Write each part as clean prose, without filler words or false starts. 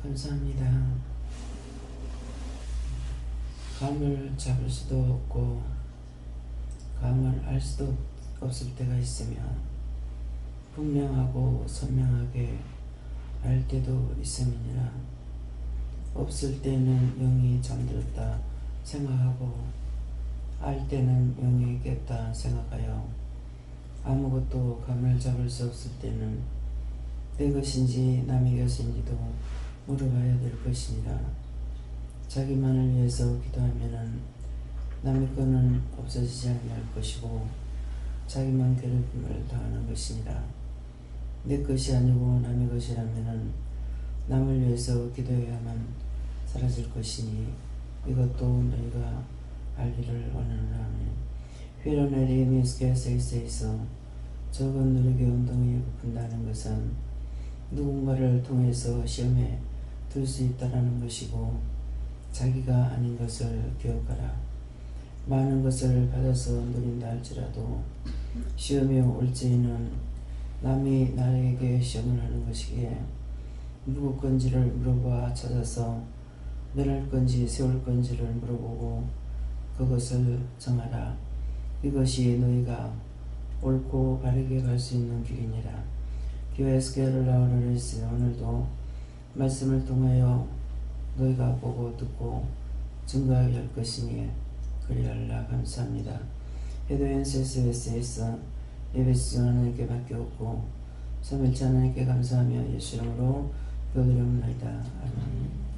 감사합니다. 감을 잡을 수도 없고 감을 알 수도 없을 때가 있으며 분명하고 선명하게 알 때도 있음이니라. 없을 때는 영이 잠들었다 생각하고 알 때는 영이 깼다 생각하여 아무것도 감을 잡을 수 없을 때는 내 것인지 남의 것인지도 물어봐야 될 것이니라. 자기만을 위해서 기도하면은 남의 것은 없어지지 않을 것이고 자기만 괴롭힘을 당하는 것이니라. 내 것이 아니고 남의 것이라면은 남을 위해서 기도해야만 사라질 것이니 이것도 너희가 알기를 원하노라. 회론의 미스케 세이세이서 적은 누리개 운동이 부푼다는 것은 누군가를 통해서 시험에 들 수 있다라는 것이고 자기가 아닌 것을 기억하라. 많은 것을 받아서 누린다 할지라도 시험이 올지는 남이 나에게 시험을 하는 것이기에 누구 건지를 물어봐 찾아서 멸할 건지 세울 건지를 물어보고 그것을 정하라. 이것이 너희가 옳고 바르게 갈 수 있는 길이니라. 교회 스케일라우르리스 오늘도 말씀을 통하여 너희가 보고 듣고 증거하게 할 것이니 그리하라. 감사합니다. 에도엔세스에서 예배스 하나님께 맡겨오고 3일째 하나님께 감사하며 예수 이름으로 기도드립니다. 아멘.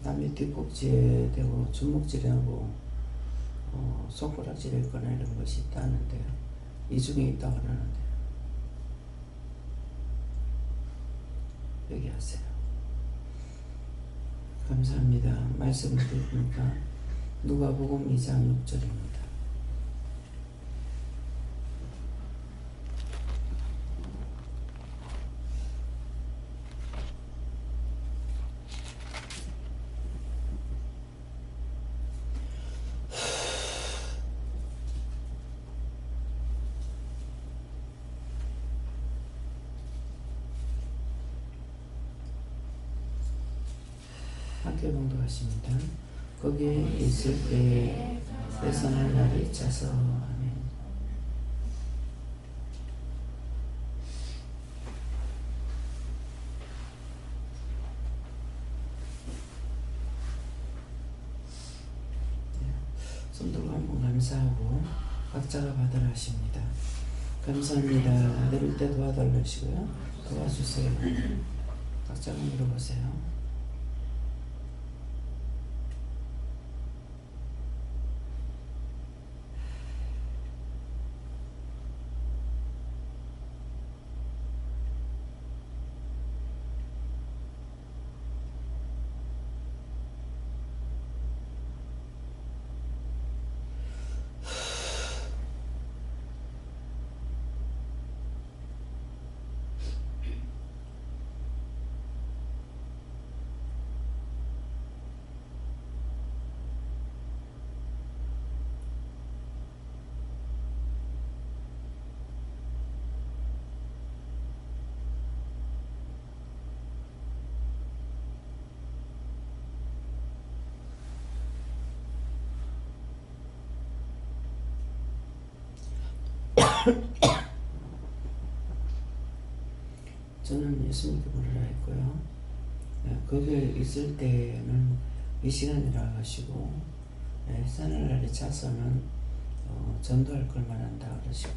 남의 뒷꼭지에 대고 주먹질하고 손가락질을 꺼내는 것이 있다는데요. 이 중에 있다고 그러는데 얘기하세요. 감사합니다. 말씀을 들으니까 누가복음 2장 6절입니다. 함께 봉독하십니다. 거기에 있을 때에 뺏어날 날이 차서 아멘. 손들고 한번 감사하고 각자가 받으라 하십니다. 감사합니다. 내릴 때 도와달라시고요. 도와주세요. 각자가 물어보세요. 저는 예수님께 물으라 했고요. 거기에 있을 때는 이 시간이라 하시고 해산날에 차서는 전도할 걸 말한다 그러시고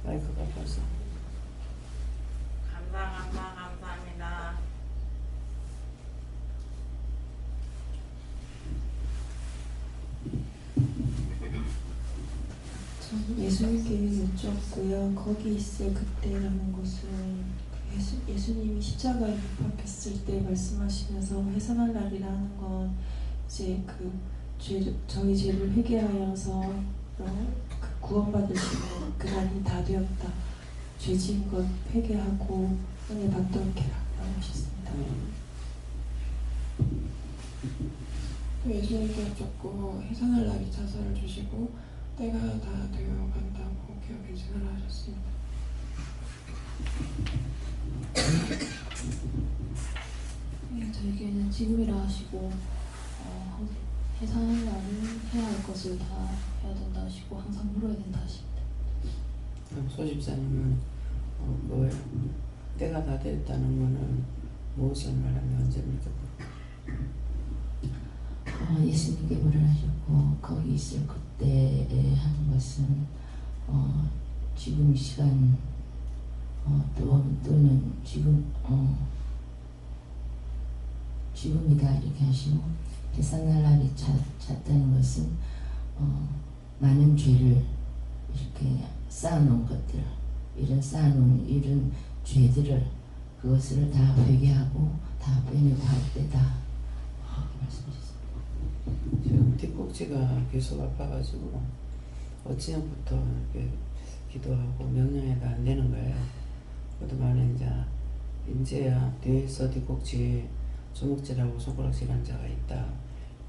마이크가 벌써 감사합니다. 저는 예수님께 여쭙고요. 거기 있을 그때라는 것은 예수님이 십자가에 못 박혔을 때 말씀하시면서 해산할 날이라는 건 이제 저희 죄를 회개하여서 그 구원받으시는 그날이 다 되었다. 죄 지은 것 회개하고 은혜 받도록 해라 라고 하셨습니다. 또 예수님께 여쭙고 해산할 날이 차서를 주시고 때가 다 되어 간다고 기억해 주시라 하셨습니다. 저에게는 지금이라 하시고 해산할 날은 해야 할 것을 다 해야 된다 하시고 항상 물어야 된다 하십니다. 소집사님은 뭐예요? 때가 다 됐다는 거는 무엇을 말하면 언제입니까? 예수님께 물어하셨고 거기 있을 그때에 하는 것은 지금 시간 또는 지금이다 이렇게 하시고 해산할 날이 찼다는 것은 많은 죄를 이렇게 쌓아놓은 것들 이런 쌓아놓은 이런 죄들을 그것을 다 회개하고 다 빼내고 할 때다 이렇게 말씀하셨습니다. 지금 뒷꼭지가 계속 아파가지고 어찌년부터 이렇게 기도하고 명령해도 안 되는 거예요. 그동안에 이제야 뒤에서 뒷꼭지 주먹질하고 손가락질 한 자가 있다.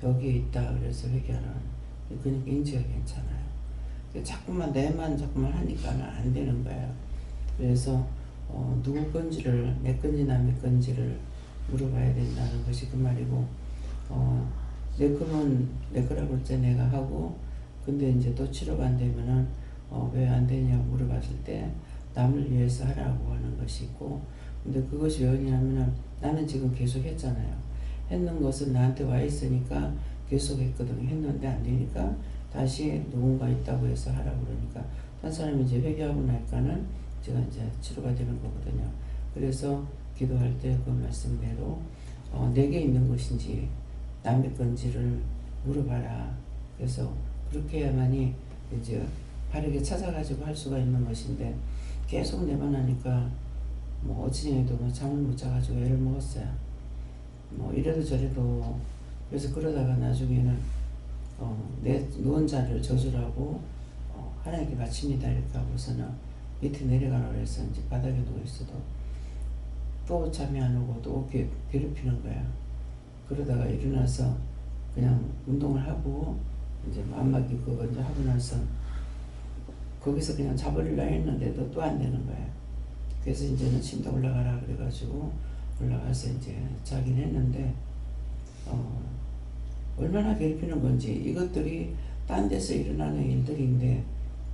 여기에 있다. 그래서 회개하라. 그러니까 인지가 괜찮아요. 자꾸만 내만 자꾸만 하니까는 안 되는 거예요. 그래서 누구 건지를 내 건지 남의 건지를 물어봐야 된다는 것이 그 말이고 내 거면 내 거라고 할 때 내가 하고 근데 이제 또 치료가 안 되면은 왜 안 되냐고 물어봤을 때 남을 위해서 하라고 하는 것이 있고 근데 그것이 왜 그러냐면은 나는 지금 계속 했잖아요. 했는 것은 나한테 와 있으니까 계속 했거든. 했는데 안 되니까 다시 누군가 있다고 해서 하라고 그러니까 한 사람이 이제 회개하고 나니까는 제가 이제 치료가 되는 거거든요. 그래서 기도할 때 그 말씀대로 내게 있는 것인지 남의 건지를 물어봐라. 그래서 그렇게 해야만이 이제 바르게 찾아가지고 할 수가 있는 것인데 계속 내만 하니까 뭐 어찌해도 잠을 못 자가지고 애를 먹었어요. 뭐 이래도 저래도 그래서 그러다가 나중에는 내 누운 자를 저주라고 하나님께 바칩니다 이렇게 하고서는 밑에 내려가라고 해서 이제 바닥에 누워 있어도 또 잠이 안 오고 또 괴롭히는 거야. 그러다가 일어나서 그냥 운동을 하고 이제 안마기 그거 이제 하고 나서 거기서 그냥 자버리려 했는데도 또 안 되는 거야. 그래서 이제는 침대 올라가라 그래가지고 올라가서 이제 자긴 했는데 얼마나 괴롭히는 건지 이것들이 딴 데서 일어나는 일들인데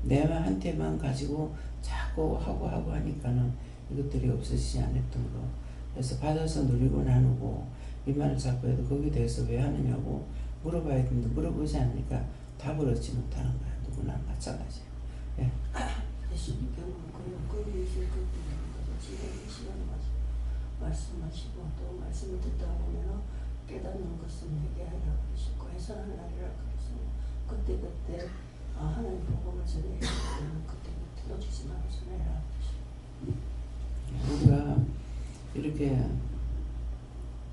내한테만 가지고 자꾸 하고 하니까는 이것들이 없어지지 않았던 거. 그래서 받아서 누리고 나누고 이 말을 자꾸 해도 거기에 대해서 왜 하느냐고 물어봐야 되는데 물어보지 않으니까 답을 얻지 못하는 거야. 누구나 마찬가지예요. 예. 예수님께 거기 있을 것도 지금 이 시간에 말씀하시고 또 말씀을 듣다 보면 깨닫는 것은 회개하라 그러시고 해산할 날이라 그러시고 그때 하나님 복음을 전해야 되면 그때 놓치지 말고 전해라 그러시고 우리가 이렇게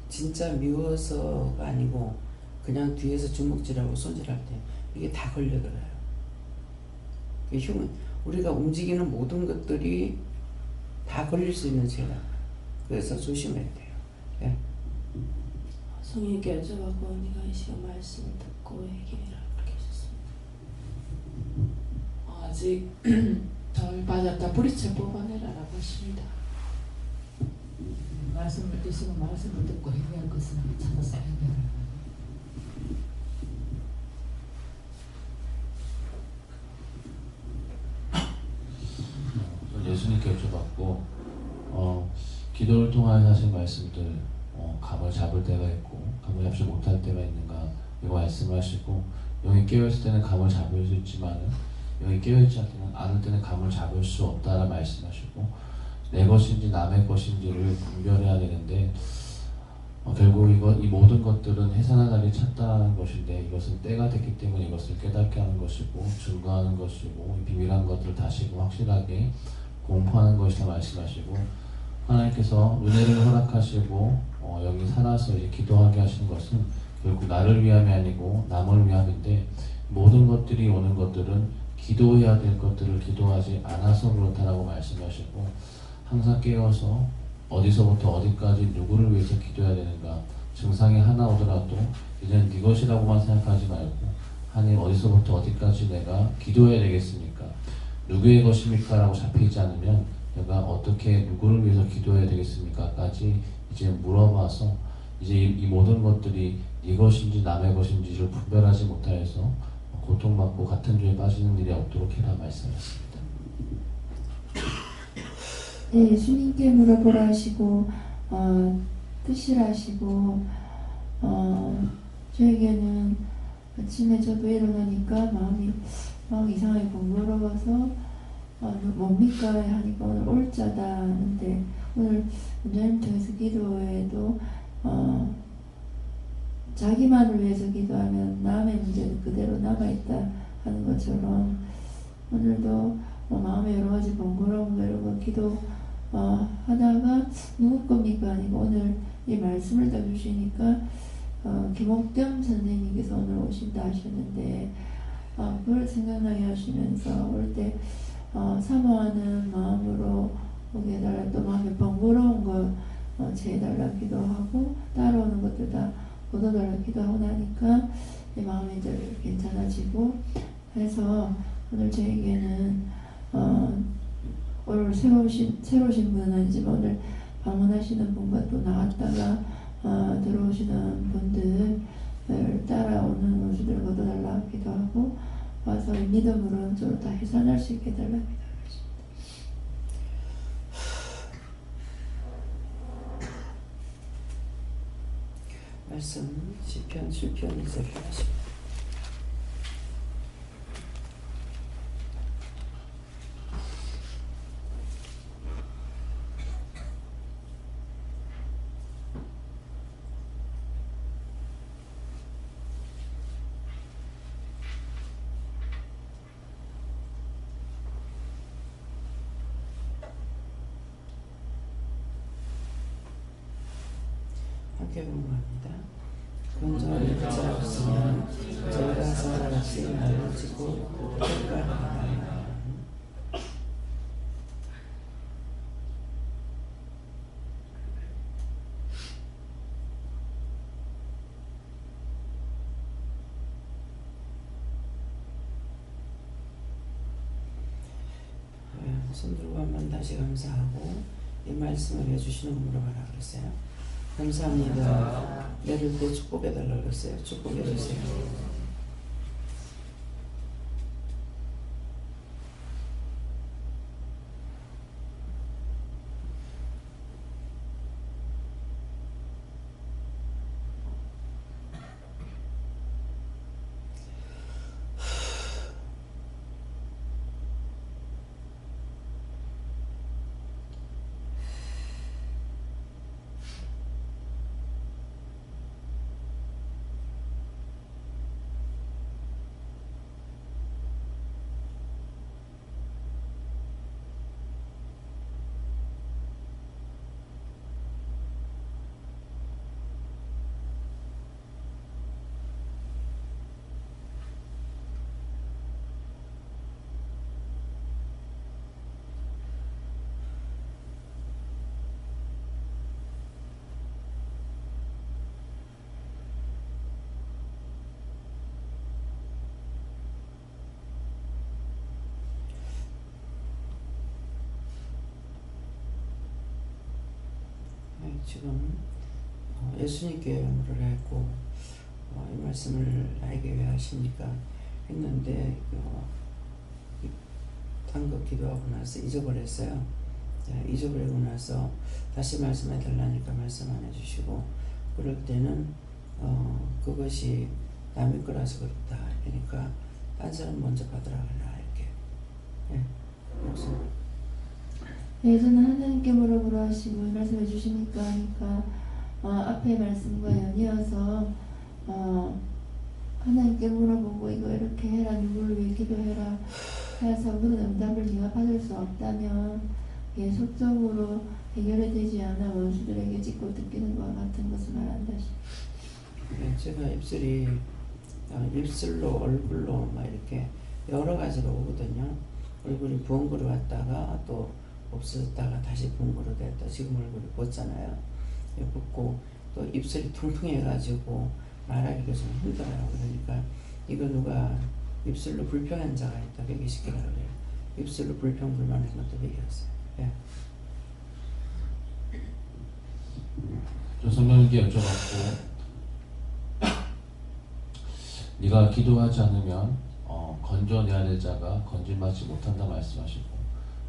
진짜 미워서가 아니고 그냥 뒤에서 주먹질하고 손질할 때 이게 다 걸려들어요. 우리가 움직이는 모든 것들이 다 걸릴 수 있는 죄다. 그래서 조심해야 돼요. 예. 성령께 여쭤보고 네가 이 시간 말씀을 듣고 얘기해라 그렇게 하셨습니다. 아직 덜 받았다 뿌리채 뽑아내라라고 하십니다. 말씀을 드시고 말씀을 듣고 해결할 것을 찾아서 해결하라. 예수님께 여쭤봤고 기도를 통하여 하신 말씀들 감을 잡을 때가 있고 감을 잡지 못할 때가 있는가 이거 말씀하시고 영이 깨어있을 때는 감을 잡을 수 있지만 영이 깨어있지 않을 때는 감을 잡을 수 없다라 말씀하시고 내 것인지 남의 것인지를 분별해야 되는데 결국 이 모든 것들은 해산할 날이 찼다는 것인데 이것은 때가 됐기 때문에 이것을 깨닫게 하는 것이고 증거하는 것이고 이 비밀한 것들을 다시금 확실하게 공포하는 것이라 말씀하시고 하나님께서 은혜를 허락하시고 여기 살아서 이제 기도하게 하시는 것은 결국 나를 위함이 아니고 남을 위함인데 모든 것들이 오는 것들은 기도해야 될 것들을 기도하지 않아서 그렇다라고 말씀하시고 항상 깨어서 어디서부터 어디까지 누구를 위해서 기도해야 되는가 증상이 하나 오더라도 이제는 네 것이라고만 생각하지 말고 하나님 어디서부터 어디까지 내가 기도해야 되겠습니까? 누구의 것입니까? 라고 잡히지 않으면 내가 어떻게 누구를 위해서 기도해야 되겠습니까? 까지 이제 물어봐서 이제 이 모든 것들이 네 것인지 남의 것인지를 분별하지 못하여서 고통받고 같은 죄에 빠지는 일이 없도록 해라 말씀하셨습니다. 네, 예수님께 물어보라 하시고 뜻이라 하시고 저에게는 아침에 저도 일어나니까 마음이 막 이상하게 번거로워서 뭡니까 하니까 오늘 올자다 하는데 오늘 원장님 통해서 기도에도 자기만을 위해서 기도하면 남의 문제는 그대로 남아있다 하는 것처럼 오늘도 마음에 여러 가지 번거로운 거 이런 거 기도 하다가 누구 겁니까 아니고 오늘 이 말씀을 다 주시니까 김옥겸 선생님께서 오늘 오신다 하셨는데 그걸 생각나게 하시면서 올 때 사모하는 마음으로 오게 해달라 또 마음에 번거로운 거 제해달라 기도하고 따라오는 것들 다 얻어달라 기도하고 나니까 내 마음이 이제 괜찮아지고 해서 오늘 저에게는 오늘 새로 오신 분은 아니지만 오늘 방문하시는 분과 또 나갔다가 들어오시는 분들 따라오는 모습들을 얻어달라 기도하고 와서 믿음으로 저를 다 해산할 수 있게 해달라 기도하겠습니다. 말씀 시편 7편 2절을 하십니다. 함께 공부합니다. 건조한 끝자 없으면 저희가 살아같이 나눠지고 평가하라. 손들고 한번 다시 감사하고 이 말씀을 해주시는 분으로 가라 그랬어요. 감사합니다. 내를 또 축복해달라고 그랬어요. 축복해주세요. 지금 예수님께 물으라 했고 이 말씀을 나에게 왜 하십니까 했는데 단거 기도하고 나서 잊어버렸어요. 잊어버리고 나서 다시 말씀해 달라니까 말씀 안 해주시고 그럴 때는 그것이 남의 거라서 그렇다. 그러니까 딴 사람 먼저 받으라 그러나 이렇게. 목사님. 예수는 하나님께 물어보라 하시고 말씀해 주시니까 하니까 앞에 말씀과 연이어서 하나님께 물어보고 이거 이렇게 해라 누구를 위해 기도해라 해서 그런 응답을 네가 받을 수 없다면 계속적으로 해결이 되지 않아 원수들에게 찢고 뜯기는 것과 같은 것을 말한다. 제가 입술로 얼굴로 막 이렇게 여러 가지로 오거든요. 얼굴이 부은 거로 왔다가 또 없어졌다가 다시 부은 거로 됐다. 지금 얼굴이 붓잖아요. 붓고 또 입술이 퉁퉁해가지고 말하기가 좀 힘들어요. 그러니까 이거 누가 입술로 불평한 자가 있다. 회개시키라 그래요. 입술로 불평불만한 것도 회개했어요. 좀 성령님께 여쭤봤고 네가 기도하지 않으면 건져내야 될 자가 건짐받지 못한다 말씀하시고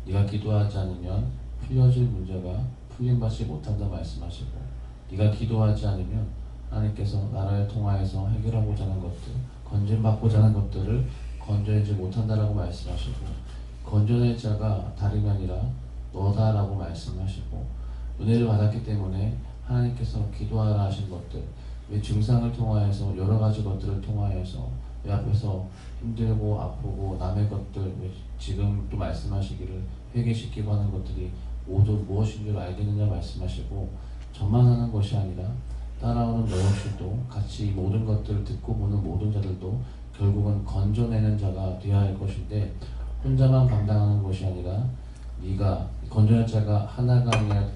네가 기도하지 않으면 풀려질 문제가 풀림받지 못한다 말씀하시고 네가 기도하지 않으면 하나님께서 나라를 통하여서 해결하고자 하는 것들 건짐받고자 하는 것들을 건져내지 못한다라고 말씀하시고 건져낼 자가 다름이 아니라 너다라고 말씀하시고 은혜를 받았기 때문에 하나님께서 기도하라 하신 것들 왜 증상을 통하여서 여러 가지 것들을 통하여서 내 앞에서 힘들고 아프고 남의 것들 왜 지금 또 말씀하시기를 회개시키고 하는 것들이 모두 무엇인 줄 알겠느냐 말씀하시고 저만 하는 것이 아니라 따라오는 너 역시도 같이 이 모든 것들을 듣고 보는 모든 자들도 결국은 건져내는 자가 되어야 할 것인데 혼자만 감당하는 것이 아니라 네가 건져낼 자가 하나가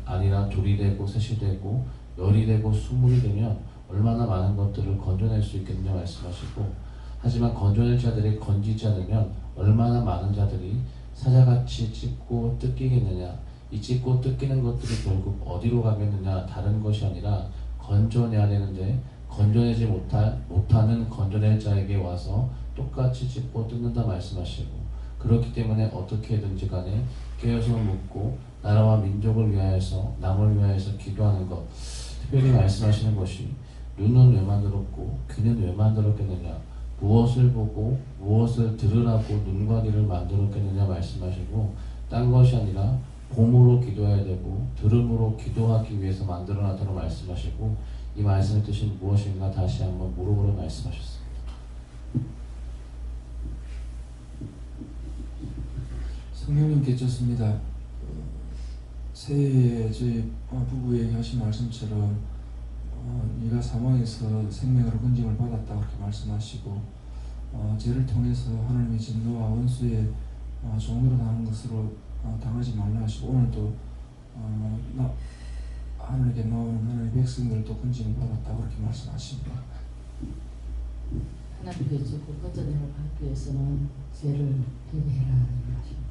아니라 둘이 되고 셋이 되고 열이 되고 스물이 되면 얼마나 많은 것들을 건져낼 수 있겠느냐 말씀하시고 하지만 건져낼 자들이 건지지 않으면 얼마나 많은 자들이 사자같이 찢고 뜯기겠느냐 이 찢고 뜯기는 것들이 결국 어디로 가겠느냐 다른 것이 아니라 건져내야 되는데 건져내지 못하는 건져낼 자에게 와서 똑같이 찢고 뜯는다 말씀하시고 그렇기 때문에 어떻게든지 간에 깨어서 묻고 나라와 민족을 위하여서 남을 위하여서 기도하는 것 특별히 말씀하시는 것이 눈은 왜 만들었고 귀는 왜 만들었겠느냐 무엇을 보고 무엇을 들으라고 눈과 귀를 만들었겠느냐 말씀하시고 딴 것이 아니라 봄으로 기도해야 되고 들음으로 기도하기 위해서 만들어놨다고 말씀하시고 이 말씀의 뜻이 무엇인가 다시 한번 물어보려 말씀하셨습니다. 성령님께 줬습니다. 새해에 저희 부부에게 하신 말씀처럼 네가 사망에서 생명으로 건짐을 받았다고 그렇게 말씀하시고 죄를 통해서 하나님의 진노와 원수의 종으로 당하는 것으로 당하지 말라 하시고 오늘도 하늘에게 나오는 하나님의 백성들도 건짐을 받았다고 그렇게 말씀하십니다. 하나님께 주고 건져내를 받기 위해서는 죄를 회개해라 하십니다.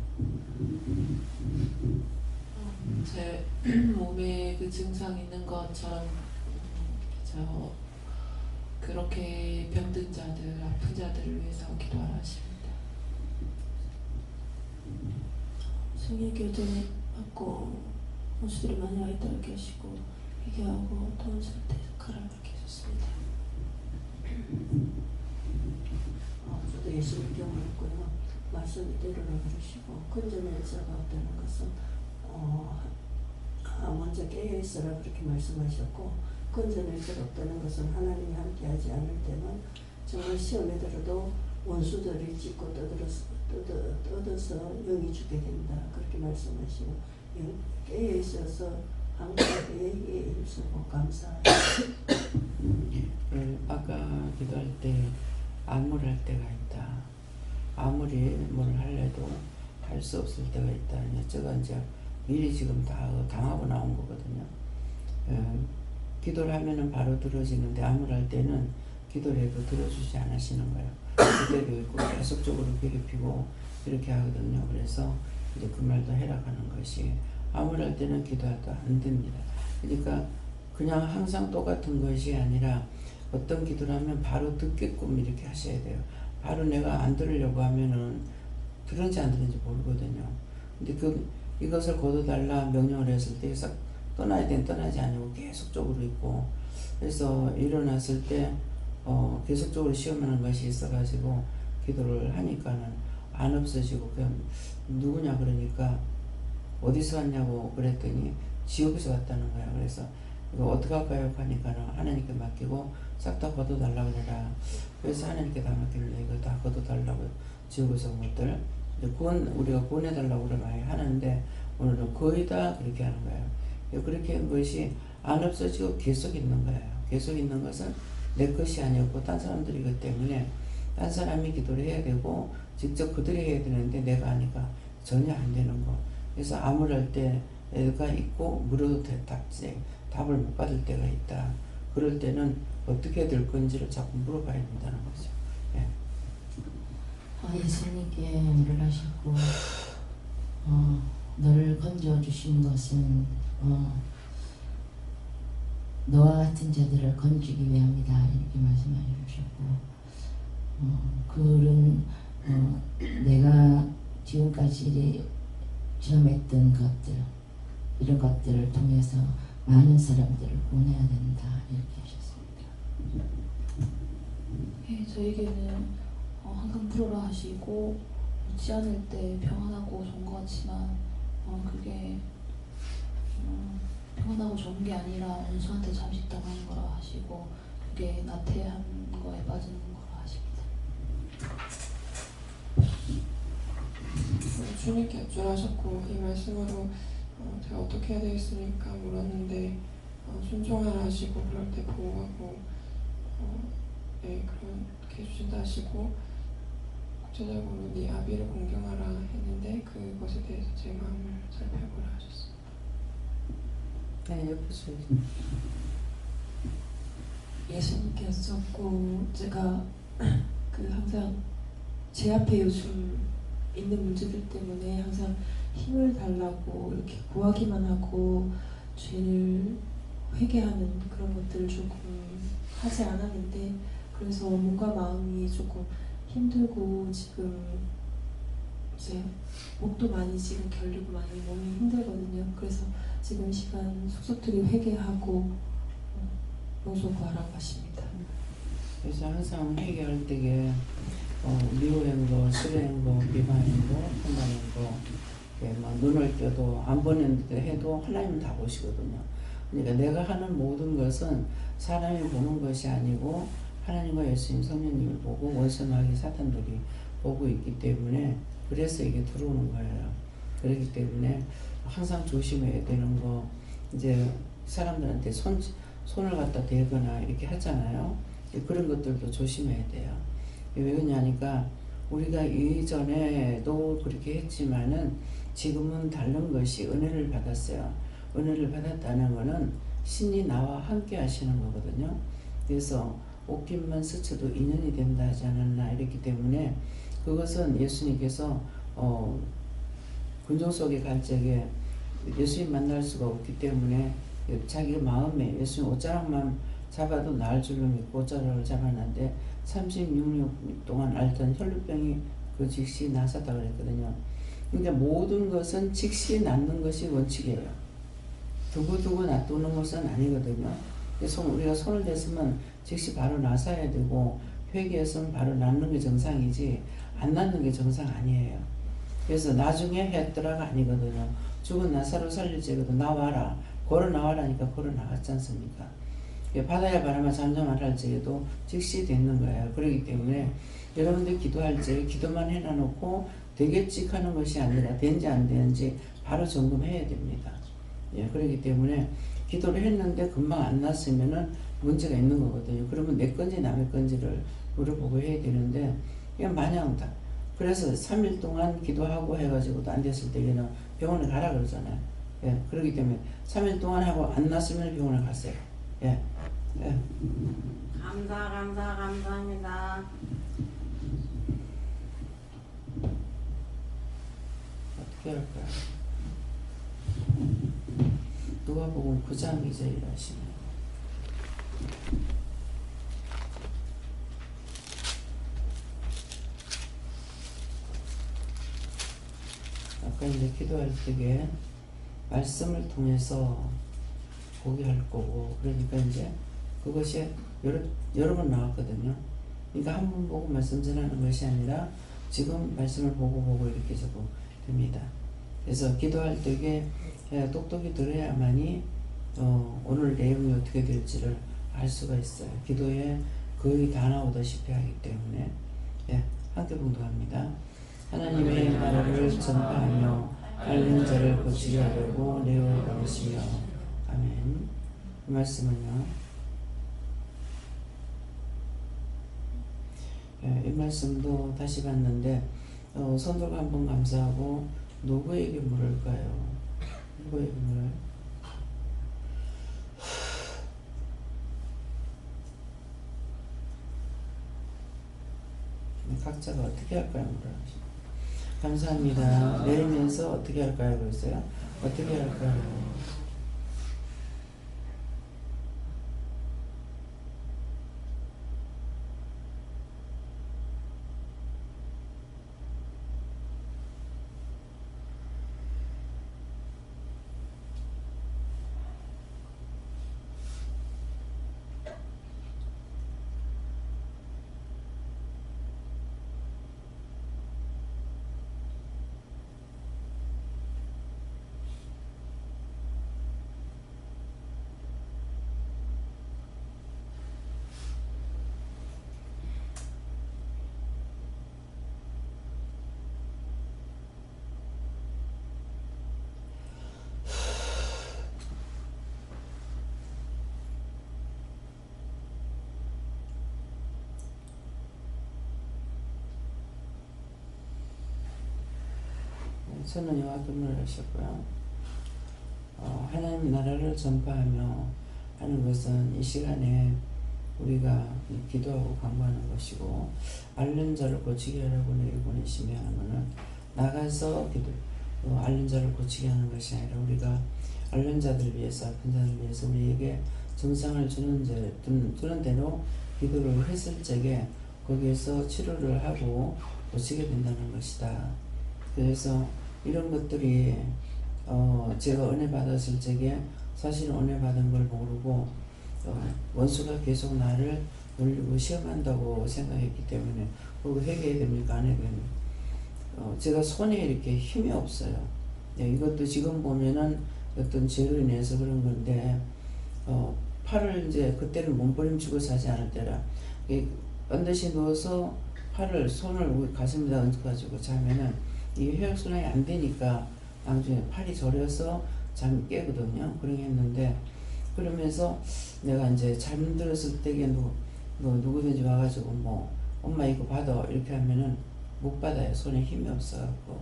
제 몸에 그 증상 있는 것처럼 그렇게 병든 자들, 아픈 자들을 위해서 기도하라 하십니다. 성령 교제를 받고 원수들이 많이 와 있다고 계시고 회개하고 더운 상태에서 가라고 계셨습니다. 저도 예수님께 물었고요. 말씀이 때로라 그러시고 건져낼 자가 없다는 것은 먼저 깨어있으라 그렇게 말씀하셨고 건져낼 자가 없다는 것은 하나님이 함께하지 않을 때는 정말 시험에 들어도 원수들이 찢고 뜯어서 영이 죽게 된다 그렇게 말씀하시고 깨어있어서 항상 얘기에 힘쓰고 감사합니다. 아까 기도할 때 암울할 때가 있다. 아무리 뭘 할래도 할 수 없을 때가 있다. 제가 이제 미리 지금 다 당하고 나온 거거든요. 기도를 하면은 바로 들어지는데 암울할 때는 기도를 해도 들어주지 않으시는 거예요. 그대로 있고 계속적으로 괴롭히고 이렇게 하거든요. 그래서 이제 그 말도 해라가는 것이 암울할 때는 기도해도 안 됩니다. 그러니까 그냥 항상 똑같은 것이 아니라 어떤 기도를 하면 바로 듣게끔 이렇게 하셔야 돼요. 바로 내가 안 들으려고 하면은 들은지 안 들은지 모르거든요. 근데 이것을 거둬달라 명령을 했을 때 떠나야 되는 떠나지 않고 계속적으로 있고, 그래서 일어났을 때 계속적으로 시험하는 것이 있어가지고 기도를 하니까는 안 없어지고, 그냥 누구냐 그러니까 어디서 왔냐고 그랬더니 지옥에서 왔다는 거야. 그래서 이거 어떡할까요 하니까는 하나님께 맡기고 싹 다 거둬달라고 그래라. 그래서 하나님께 다 맡기는데 이거 다 거둬달라고, 지옥에서 온 것들 우리가 구원해달라고 그래 많이 하는데 오늘은 거의 다 그렇게 하는 거예요. 그렇게 한 것이 안 없어지고 계속 있는 거예요. 계속 있는 것은 내 것이 아니었고 딴 사람들이기 때문에 딴 사람이 기도를 해야 되고 직접 그들이 해야 되는데 내가 하니까 전혀 안 되는 거. 그래서 암울할 때가 있고 물어도 답을 못 받을 때가 있다. 그럴 때는 어떻게 될 건지를 자꾸 물어봐야 된다는 거죠. 예. 예수님께 물을 하셨고 너를 건져주신 것은 너와 같은 자들을 건지기 위함이다 이렇게 말씀해 주셨고, 그런 내가 지금까지 체험했던 것들, 이런 것들을 통해서 많은 사람들을 구원해야 된다 이렇게 하셨습니다. 예, 저에게는 항상 들어라 하시고 묻지 않을 때 평안하고 좋은 것 같지만 그게 평안하고 좋은 게 아니라 원수한테 잠식 당하는 거라 하시고, 그게 나태한 거에 빠지는 거라 하십니다. 주님께 여쭈하셨고 이 말씀으로 제가 어떻게 해야 되겠습니까 물었는데 순종하라 하시고 그럴 때 보호하고 그렇게 해주신다 하시고, 구체적으로 네 아비를 공경하라 했는데 그것에 대해서 제 마음을 살펴보라 하셨어요. 네, 옆에서 예수님께 여쭙고 제가 항상 제 앞에 요즘 있는 문제들 때문에 항상 힘을 달라고 이렇게 구하기만 하고 죄를 회개하는 그런 것들을 조금 하지 않았는데, 그래서 몸과 마음이 조금 힘들고 지금 이제 목도 많이 지금 결리고 많이 몸이 힘들거든요. 그래서 지금 시간 속속들이 회개하고 용서 구하라고 하십니다. 그래서 항상 회개할 때에 미워한 거, 싫어한 거, 비방한 거, 판단한 거, 막 눈을 떼도 안 보냈는데 해도 하나님은 다 보시거든요. 그러니까 내가 하는 모든 것은 사람이 보는 것이 아니고 하나님과 예수님 성령님을 보고 원수 마귀 사탄들이 보고 있기 때문에, 그래서 이게 들어오는 거예요. 그렇기 때문에 항상 조심해야 되는 거, 이제 사람들한테 손을 갖다 대거나 이렇게 하잖아요. 그런 것들도 조심해야 돼요. 왜 그러냐니까 우리가 이전에도 그렇게 했지만은 지금은 다른 것이 은혜를 받았어요. 은혜를 받았다는 것은 신이 나와 함께 하시는 거거든요. 그래서 옷깃만 스쳐도 인연이 된다 하지 않았나 이랬기 때문에, 그것은 예수님께서 군종 속에 갈 적에 예수님 만날 수가 없기 때문에 자기 마음에 예수님 옷자락만 잡아도 나을 줄로 믿고 옷자락을 잡아놨는데 36년 동안 앓던 혈루병이 그 즉시 나섰다 그랬거든요. 그러니까 모든 것은 즉시 낫는 것이 원칙이에요. 두고두고 놔두는 것은 아니거든요. 그래서 우리가 손을 댔으면 즉시 바로 나서야 되고, 회개했으면 바로 낫는 게 정상이지 안 낫는 게 정상 아니에요. 그래서 나중에 했더라가 아니거든요. 죽은 나사로 살릴지라도 나와라, 걸어 나와라니까 걸어 나왔지 않습니까? 바다야 바람아 잠잠하라 할지라도 즉시 됐는 거예요. 그렇기 때문에 여러분들 기도할 때 기도만 해놔놓고 되겠지 하는 것이 아니라 된지 안 되는지 바로 점검해야 됩니다. 그렇기 때문에 기도를 했는데 금방 안 났으면은 문제가 있는 거거든요. 그러면 내 건지 남의 건지를 물어보고 해야 되는데, 그냥 마냥 다. 그래서 3일 동안 기도하고 해가지고도 안 됐을 때에는 병원에 가라 그러잖아요. 그렇기 때문에 3일 동안 하고 안 났으면 병원에 가세요. 감사합니다. 어떻게 할까요? 누가복음 9장 2절이라 하시네요. 아까 이제 기도할 때에 말씀을 통해서 보게 할 거고, 그러니까 이제 그것이 여러 번 나왔거든요. 그러니까 한 번 보고 말씀 전하는 것이 아니라 지금 말씀을 보고 이렇게 적어 됩니다. 그래서 기도할 때에 똑똑히 들어야만이 오늘 내용이 어떻게 될지를 알 수가 있어요. 기도에 거의 다 나오다시피 하기 때문에 함께 봉독합니다. 하나님의 나라를 전파하며 앓는 자를 고치게 하려고 내어 오시며. 아멘. 이 말씀은요, 이 말씀도 다시 봤는데 선도가 한번 감사하고 누구에게 물을까요? 누구에게 물어요? 각자가 어떻게 할까요? 물어요. 감사합니다. 내리면서 어떻게 할까요? 그랬어요. 어떻게 할까요? 저는 여호와 기도를 하셨고요. 하나님 나라를 전파하며 하는 것은 이 시간에 우리가 기도하고 간구하는 것이고, 앓는 자를 고치게 하라고 내게 보내시며 하는 것은 나가서 앓는 자를 고치게 하는 것이 아니라 우리가 앓는 자들 위해서, 아픈 자들 위해서 우리에게 증상을 주는 대로 기도를 했을 적에 거기에서 치료를 하고 고치게 된다는 것이다. 그래서 이런 것들이 제가 은혜 받았을 적에 사실 은혜 받은 걸 모르고 원수가 계속 나를 놀리고 시험한다고 생각했기 때문에 그거 회개해야 됩니까? 안 해야 됩니까? 제가 손에 이렇게 힘이 없어요. 이것도 지금 보면은 어떤 죄로 인해서 그런 건데, 팔을 이제 그때는 몸부림치고 자지 않을 때라 반드시 누워서 손을 가슴에다 얹어가지고 자면은 이 혈액순환이 안 되니까 나중에 팔이 저려서 잠이 깨거든요. 그렇게 했는데, 그러면서 내가 이제 잠들었을 때에 누구든지 와가지고 뭐 엄마 이거 받아 이렇게 하면은 못 받아요. 손에 힘이 없어갖고.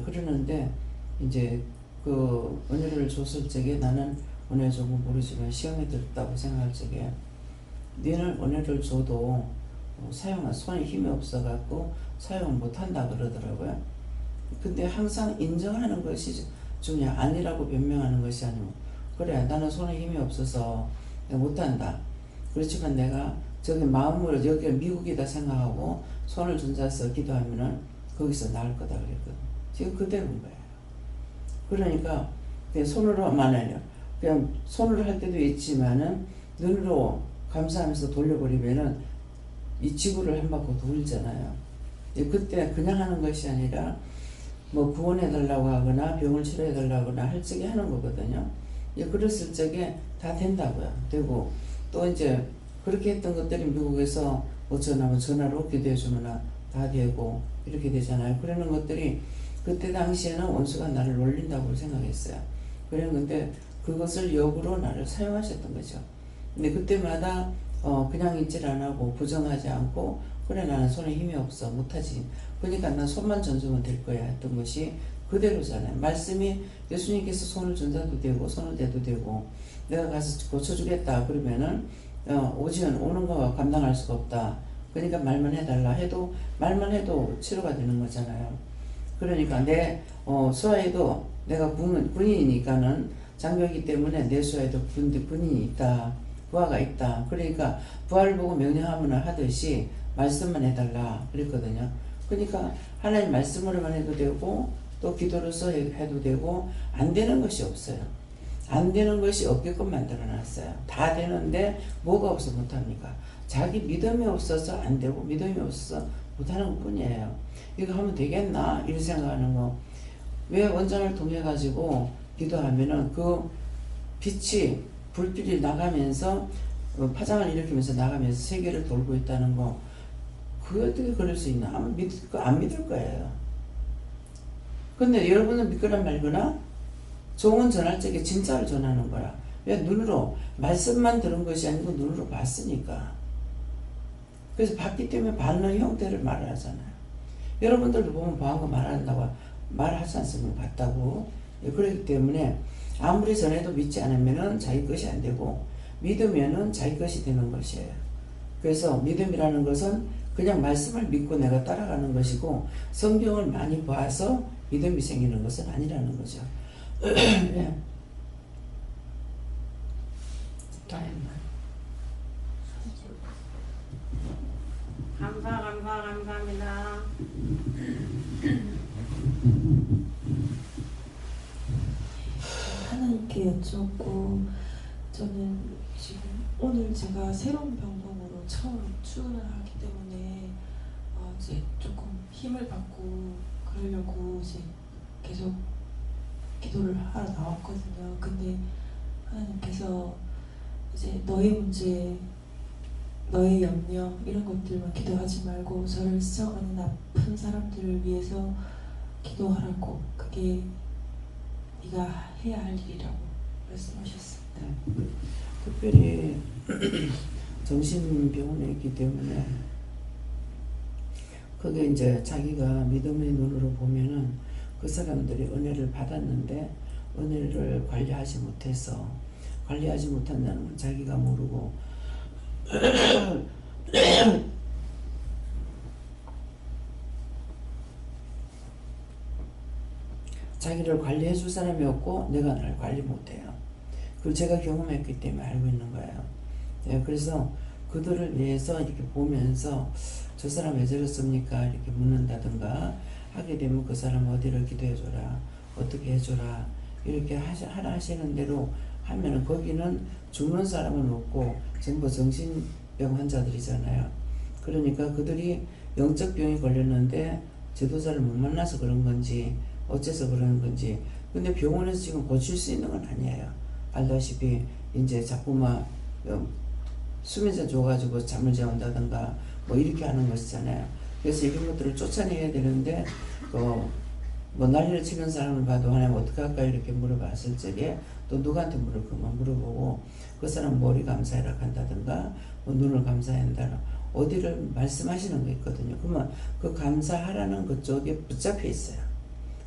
그러는데 이제 그 은혜를 줬을 적에 나는 은혜 주고 모르지만 시험에 들었다고 생각할 적에 너는 은혜를 줘도 손에 힘이 없어갖고 사용을 못한다 그러더라고요. 근데 항상 인정하는 것이 중요해. 아니라고 변명하는 것이 아니고, 그래 나는 손에 힘이 없어서 내가 못한다. 그렇지만 내가 저기 마음으로 여기를 미국이다 생각하고 손을 얹어서 기도하면은 거기서 나을 거다 그랬거든. 지금 그대로인 거예요. 그러니까 그냥 손으로만 해요. 그냥 손으로 할 때도 있지만은 눈으로 감사하면서 돌려버리면은 이 지구를 한 바퀴 돌잖아요. 그때 그냥 하는 것이 아니라 뭐 구원해달라고 하거나 병을 치료해달라거나 할 적에 하는 거거든요. 그랬을 적에 다 된다고요. 되고 또 이제 그렇게 했던 것들이 미국에서 전화로 기도해주거나 다 되고 이렇게 되잖아요. 그러는 것들이 그때 당시에는 원수가 나를 놀린다고 생각했어요. 그랬는데 그것을 역으로 나를 사용하셨던 거죠. 근데 그때마다 그냥 있질 안 하고 부정하지 않고, 그래 나는 손에 힘이 없어 못하지, 그러니까 난 손만 얹으면 될 거야 했던 것이 그대로잖아요. 말씀이 예수님께서 손을 얹어도 되고 손을 대도 되고 내가 가서 고쳐주겠다 그러면은 오는 거 감당할 수가 없다. 그러니까 말만 해달라 해도 말만 해도 치료가 되는 거잖아요. 그러니까 내 소아에도 내가 군인이니까는 장교이기 때문에 내수에도 군인이 있다. 부하가 있다. 그러니까 부하를 보고 명령하면 하듯이 말씀만 해달라 그랬거든요. 그러니까 하나님 말씀으로만 해도 되고 또 기도로서 해도 되고 안 되는 것이 없어요. 안 되는 것이 없게끔 만들어놨어요. 다 되는데 뭐가 없어 못합니까? 자기 믿음이 없어서 안 되고 믿음이 없어서 못하는 것 뿐이에요. 이거 하면 되겠나? 이런 생각하는 거. 왜 원장을 통해 가지고 기도하면은 그 빛이 불길이 나가면서 파장을 일으키면서 나가면서 세계를 돌고 있다는 거. 그게 어떻게 그럴 수 있나? 안 믿을 거예요. 근데 여러분은 믿거나 말거나 종은 전할 적에 진짜를 전하는 거야. 왜? 눈으로 말씀만 들은 것이 아니고 눈으로 봤으니까. 그래서 봤기 때문에 받는 형태를 말을 하잖아요. 여러분들도 보면 보한 거 말한다고 말하지 않습니까? 봤다고. 그렇기 때문에 아무리 전해도 믿지 않으면은 자기 것이 안 되고 믿으면은 자기 것이 되는 것이에요. 그래서 믿음이라는 것은 그냥 말씀을 믿고 내가 따라가는 것이고 성경을 많이 봐서 믿음이 생기는 것은 아니라는 거죠. 네. 감사합니다. 하나님께 여쭙고 저는 지금 오늘 제가 새로운 병동으로 처음 출근을 하기 때문에 이제 조금 힘을 받고 그러려고 이제 계속 기도를 하러 나왔거든요. 근데 하나님께서 이제 너의 문제, 너의 염려 이런 것들만 기도하지 말고 저를 스쳐가는 아픈 사람들을 위해서 기도하라고, 그게 네가 해야 할 일이라고 말씀하셨습니다. 네. 특별히 정신병원에 있기 때문에 그게 이제 자기가 믿음의 눈으로 보면은 그 사람들이 은혜를 받았는데 은혜를 관리하지 못해서 관리하지 못한다는 건 자기가 모르고 자기를 관리해 줄 사람이 없고 내가 나를 관리 못해요. 그걸 제가 경험했기 때문에 알고 있는 거예요. 네, 그래서 그들을 위해서 이렇게 보면서 저 사람 왜 저렇습니까? 이렇게 묻는다든가 하게 되면 그 사람 어디를 기도해줘라, 어떻게 해줘라, 이렇게 하라 하시는 대로 하면은 거기는 죽는 사람은 없고 전부 정신병 환자들이잖아요. 그러니까 그들이 영적 병이 걸렸는데 지도자를 못 만나서 그런 건지 어째서 그러는 건지. 근데 병원에서 지금 고칠 수 있는 건 아니에요. 알다시피 이제 자꾸만 수면제 줘가지고 잠을 재운다든가 뭐 이렇게 하는 것이잖아요. 그래서 이런 것들을 쫓아내야 되는데 뭐 난리를 치는 사람을 봐도 하나님 어떻게 할까 이렇게 물어봤을 적에 또 누구한테 물어보면 물어보고 그 사람 머리 감사해라 한다든가 뭐 눈을 감사해야 한다, 어디를 말씀하시는 거 있거든요. 그러면 그 감사하라는 그쪽에 붙잡혀 있어요.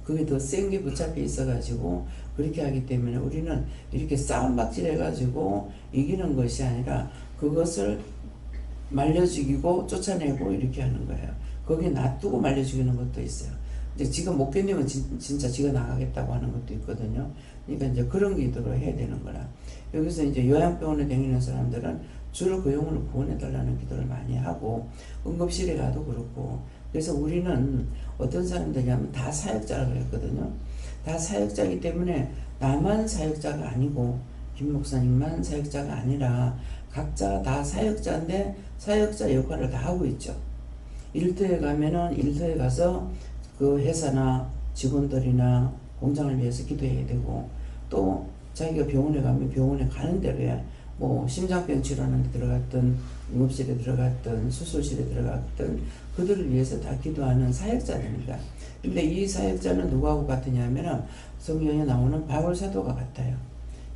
그게 더 센 게 붙잡혀 있어가지고 그렇게 하기 때문에 우리는 이렇게 싸움박질 해가지고 이기는 것이 아니라 그것을 말려 죽이고 쫓아내고 이렇게 하는 거예요. 거기에 놔두고 말려 죽이는 것도 있어요. 이제 지가 못 견디면 진짜 지가 나가겠다고 하는 것도 있거든요. 그러니까 이제 그런 기도를 해야 되는 거라. 여기서 이제 요양병원에 다니는 사람들은 주로 그 영혼을 구원해달라는 기도를 많이 하고 응급실에 가도 그렇고. 그래서 우리는 어떤 사람들이냐면 다 사역자라고 했거든요. 다 사역자이기 때문에 나만 사역자가 아니고 김 목사님만 사역자가 아니라 각자 다 사역자인데 사역자 역할을 다 하고 있죠. 일터에 가면은 일터에 가서 그 회사나 직원들이나 공장을 위해서 기도해야 되고, 또 자기가 병원에 가면 병원에 가는 대로야 뭐 심장병 치료하는 데 들어갔든 응급실에 들어갔든 수술실에 들어갔든 그들을 위해서 다 기도하는 사역자들입니다. 근데 이 사역자는 누구하고 같으냐면은 성경에 나오는 바울사도가 같아요.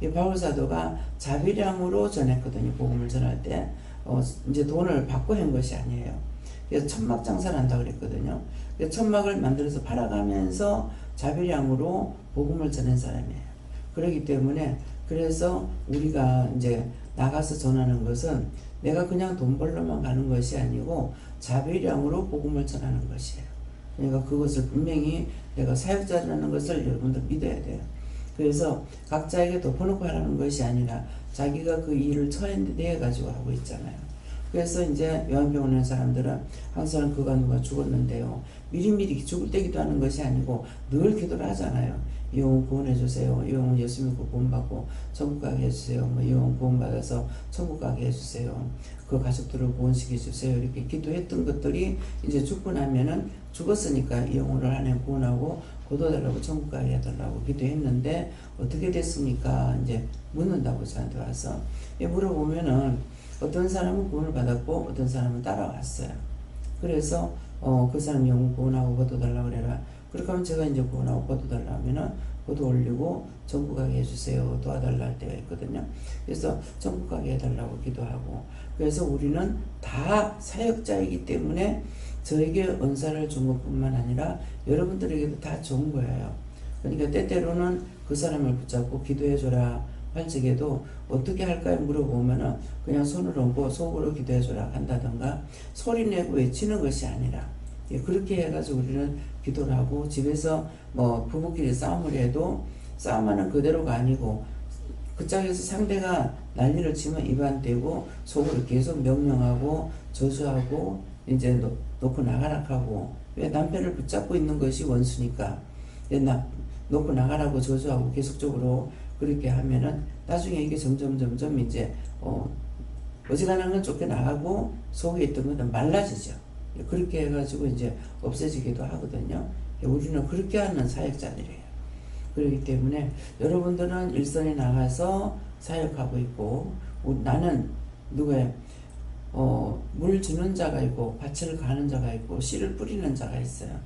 이 바울사도가 자비량으로 전했거든요. 복음을 전할 때 이제 돈을 받고 한 것이 아니에요. 그래서 천막 장사를 한다 그랬거든요. 그래서 천막을 만들어서 팔아가면서 자비량으로 복음을 전한 사람이에요. 그렇기 때문에 그래서 우리가 이제 나가서 전하는 것은 내가 그냥 돈 벌러만 가는 것이 아니고 자비량으로 복음을 전하는 것이에요. 그러니까 그것을 분명히 내가 사역자라는 것을 여러분들 믿어야 돼요. 그래서 각자에게 덮어놓고 하라는 것이 아니라 자기가 그 일을 처해내 가지고 하고 있잖아요. 그래서 이제 요한병원에 사람들은 항상 그가 누가 죽었는데요. 미리미리 죽을 때 기도하는 것이 아니고 늘 기도를 하잖아요. 이 영혼 구원해 주세요. 이 영혼 예수 믿고 구원받고 천국 가게 해주세요. 뭐 이 영혼 구원받아서 천국 가게 해주세요. 그 가족들을 구원시켜 주세요. 이렇게 기도했던 것들이 이제 죽고 나면은 죽었으니까 이 영혼을 하나님 구원하고 거둬달라고 천국 가게 해달라고 기도했는데 어떻게 됐습니까? 이제 묻는다고 저한테 와서 물어보면은 어떤 사람은 구원을 받았고 어떤 사람은 따라왔어요. 그래서 그 사람 영혼 구원하고 거둬달라고 그래라. 그렇게 하면 제가 이제 구원하고 거둬달라 하면은 거둬 올리고 천국 가게 해주세요. 도와달라 할 때가 있거든요. 그래서 천국 가게 해달라고 기도하고, 그래서 우리는 다 사역자이기 때문에 저에게 은사를 준 것뿐만 아니라 여러분들에게도 다 좋은 거예요. 그러니까 때때로는 그 사람을 붙잡고 기도해줘라 할 적에도 어떻게 할까요? 물어보면은 그냥 손을 얹고 속으로 기도해줘라 한다던가 소리내고 외치는 것이 아니라 그렇게 해가지고 우리는 기도를 하고, 집에서 뭐 부부끼리 싸움을 해도 싸움하는 그대로가 아니고 그 짝에서 상대가 난리를 치면 입안 떼고 속으로 계속 명령하고 저주하고 이제 놓고 나가라 하고, 왜 남편을 붙잡고 있는 것이 원수니까 놓고 나가라고 저주하고 계속적으로 그렇게 하면은 나중에 이게 점점 이제 어지간한 건 쫓겨나가고 속에 있던 건 말라지죠. 그렇게 해가지고 이제 없어지기도 하거든요. 우리는 그렇게 하는 사역자들이에요. 그렇기 때문에 여러분들은 일선에 나가서 사역하고 있고, 나는 누구의 물 주는 자가 있고 밭을 가는 자가 있고 씨를 뿌리는 자가 있어요.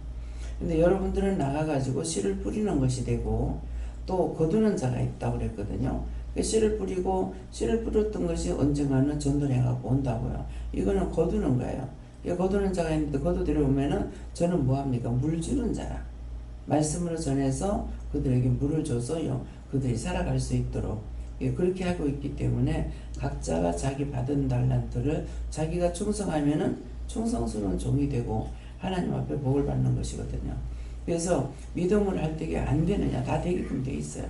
근데 여러분들은 나가가지고 씨를 뿌리는 것이 되고 또 거두는 자가 있다고 그랬거든요. 씨를 뿌리고 씨를 뿌렸던 것이 언젠가는 전도해갖고 온다고요. 이거는 거두는 거예요. 거두는 자가 있는데 거두들여오면은 저는 뭐합니까? 물 주는 자라. 말씀으로 전해서 그들에게 물을 줘서 그들이 살아갈 수 있도록 그렇게 하고 있기 때문에 각자가 자기 받은 달란트를 자기가 충성하면은 충성스러운 종이 되고 하나님 앞에 복을 받는 것이거든요. 그래서 믿음을 할 때게 안 되느냐, 다 되게끔 돼 있어요.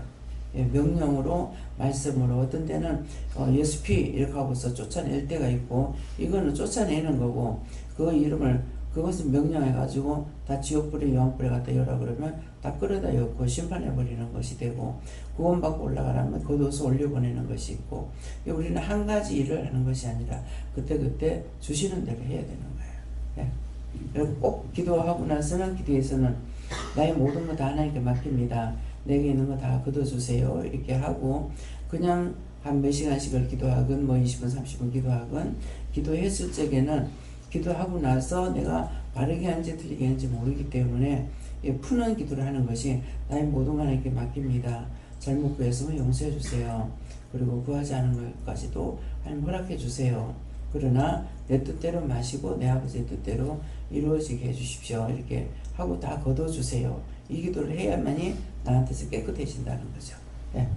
명령으로, 말씀으로. 어떤 때는 예수피 이렇게 하고서 쫓아낼 때가 있고, 이거는 쫓아내는 거고, 그 이름을 그것을 명령해가지고 다 지옥불에 요한불에 갖다 열어 그러면 다 끌어다 엮고 심판해버리는 것이 되고, 구원받고 올라가라면 걷어서 올려보내는 것이 있고, 우리는 한 가지 일을 하는 것이 아니라 그때그때 주시는 대로 해야 되는 거예요. 그리고 꼭 기도하고 나서는 기도에서는 나의 모든 거 다 하나님께 맡깁니다. 내게 있는 거 다 걷어주세요. 이렇게 하고 그냥 한 몇 시간씩을 기도하건 뭐 20분 30분 기도하건, 기도했을 적에는 기도하고 나서 내가 바르게 한지 틀리게 한지 모르기 때문에 푸는 기도를 하는 것이 나의 모든 거 하나님께 맡깁니다. 잘못 구했으면 용서해 주세요. 그리고 구하지 않은 것까지도 하나님 허락해 주세요. 그러나 내 뜻대로 마시고 내 아버지의 뜻대로 이루어지게 해주십시오. 이렇게 하고 다 걷어주세요. 이 기도를 해야만이 나한테서 깨끗해진다는 거죠. 네.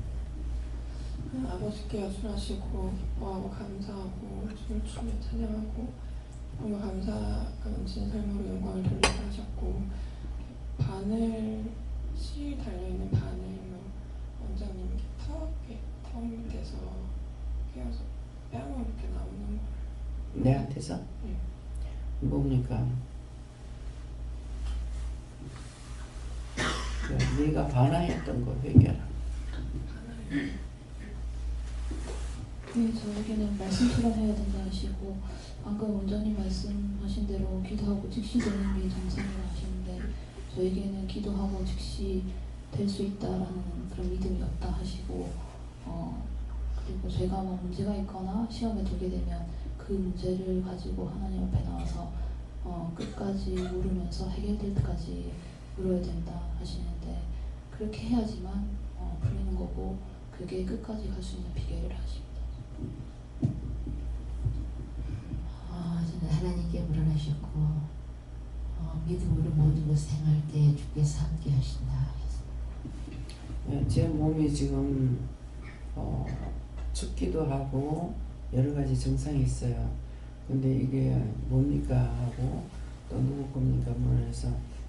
아버지께 여술하시고 기뻐하고 감사하고 춤을 추며 찬양하고 정말 감사하는 삶으로 영광을 돌리게 하셨고, 바늘 씨 달려있는 바늘로 원장님 턱 밑에서 끼워서 뺨을 이렇게 나오는 거예요. 내한테서? 네. 뭡니까? 네가 반항했던 거 회개하라. 네, 저에게는 말씀처럼 해야 된다 하시고, 방금 원장님 말씀하신 대로 기도하고 즉시 되는 게 정상이라 하시는데, 저에게는 기도하고 즉시 될 수 있다라는 그런 믿음이 없다 하시고, 그리고 제가 뭐 문제가 있거나 시험에 들게 되면 그 문제를 가지고 하나님 앞에 나와서 끝까지 물으면서 해결될 때까지 물어야 된다 하시는데, 그렇게 해야지만 풀리는 거고, 그게 끝까지 갈 수 있는 비결이라 하십니다. 저는 하나님께 물어나셨고, 믿음으로 모든 것을 행할 때 주께서 함께 하신다 하셨습니다. 제 몸이 지금 춥기도 하고 여러 가지 증상이 있어요. 근데 이게 뭡니까 하고 또 누구 겁니까 물어서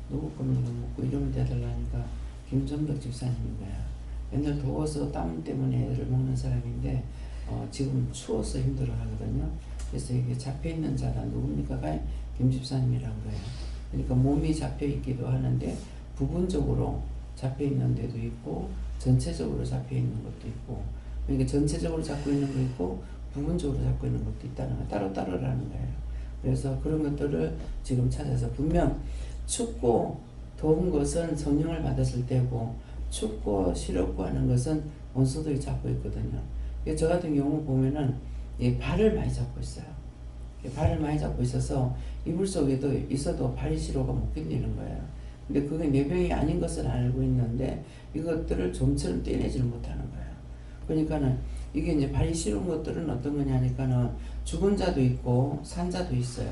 누구 겁니까 묻고 이러면 되달라니까 김전덕 집사님인 거야. 맨날 더워서 땀 때문에 애를 먹는 사람인데 지금 추워서 힘들어 하거든요. 그래서 이게 잡혀있는 자가 누굽니까? 김 집사님이란 거예요. 그러니까 몸이 잡혀있기도 하는데 부분적으로 잡혀있는 데도 있고 전체적으로 잡혀있는 것도 있고, 그러니까 전체적으로 잡고 있는 거 있고 부분적으로 잡고 있는 것도 있다는 거, 따로따로라는 거예요. 그래서 그런 것들을 지금 찾아서, 분명 춥고 더운 것은 성령을 받았을 때고 춥고 시렵고 하는 것은 원수들이 잡고 있거든요. 저 같은 경우 보면은 발을 많이 잡고 있어요. 발을 많이 잡고 있어서 이불 속에도 있어도 발이 시려가 못 견디는 거예요. 근데 그게 내 병이 아닌 것을 알고 있는데 이것들을 좀처럼 떼내지를 못하는 거예요. 그러니까는 이게 이제 발이 시려운 것들은 어떤 거냐니까는 죽은 자도 있고 산 자도 있어요.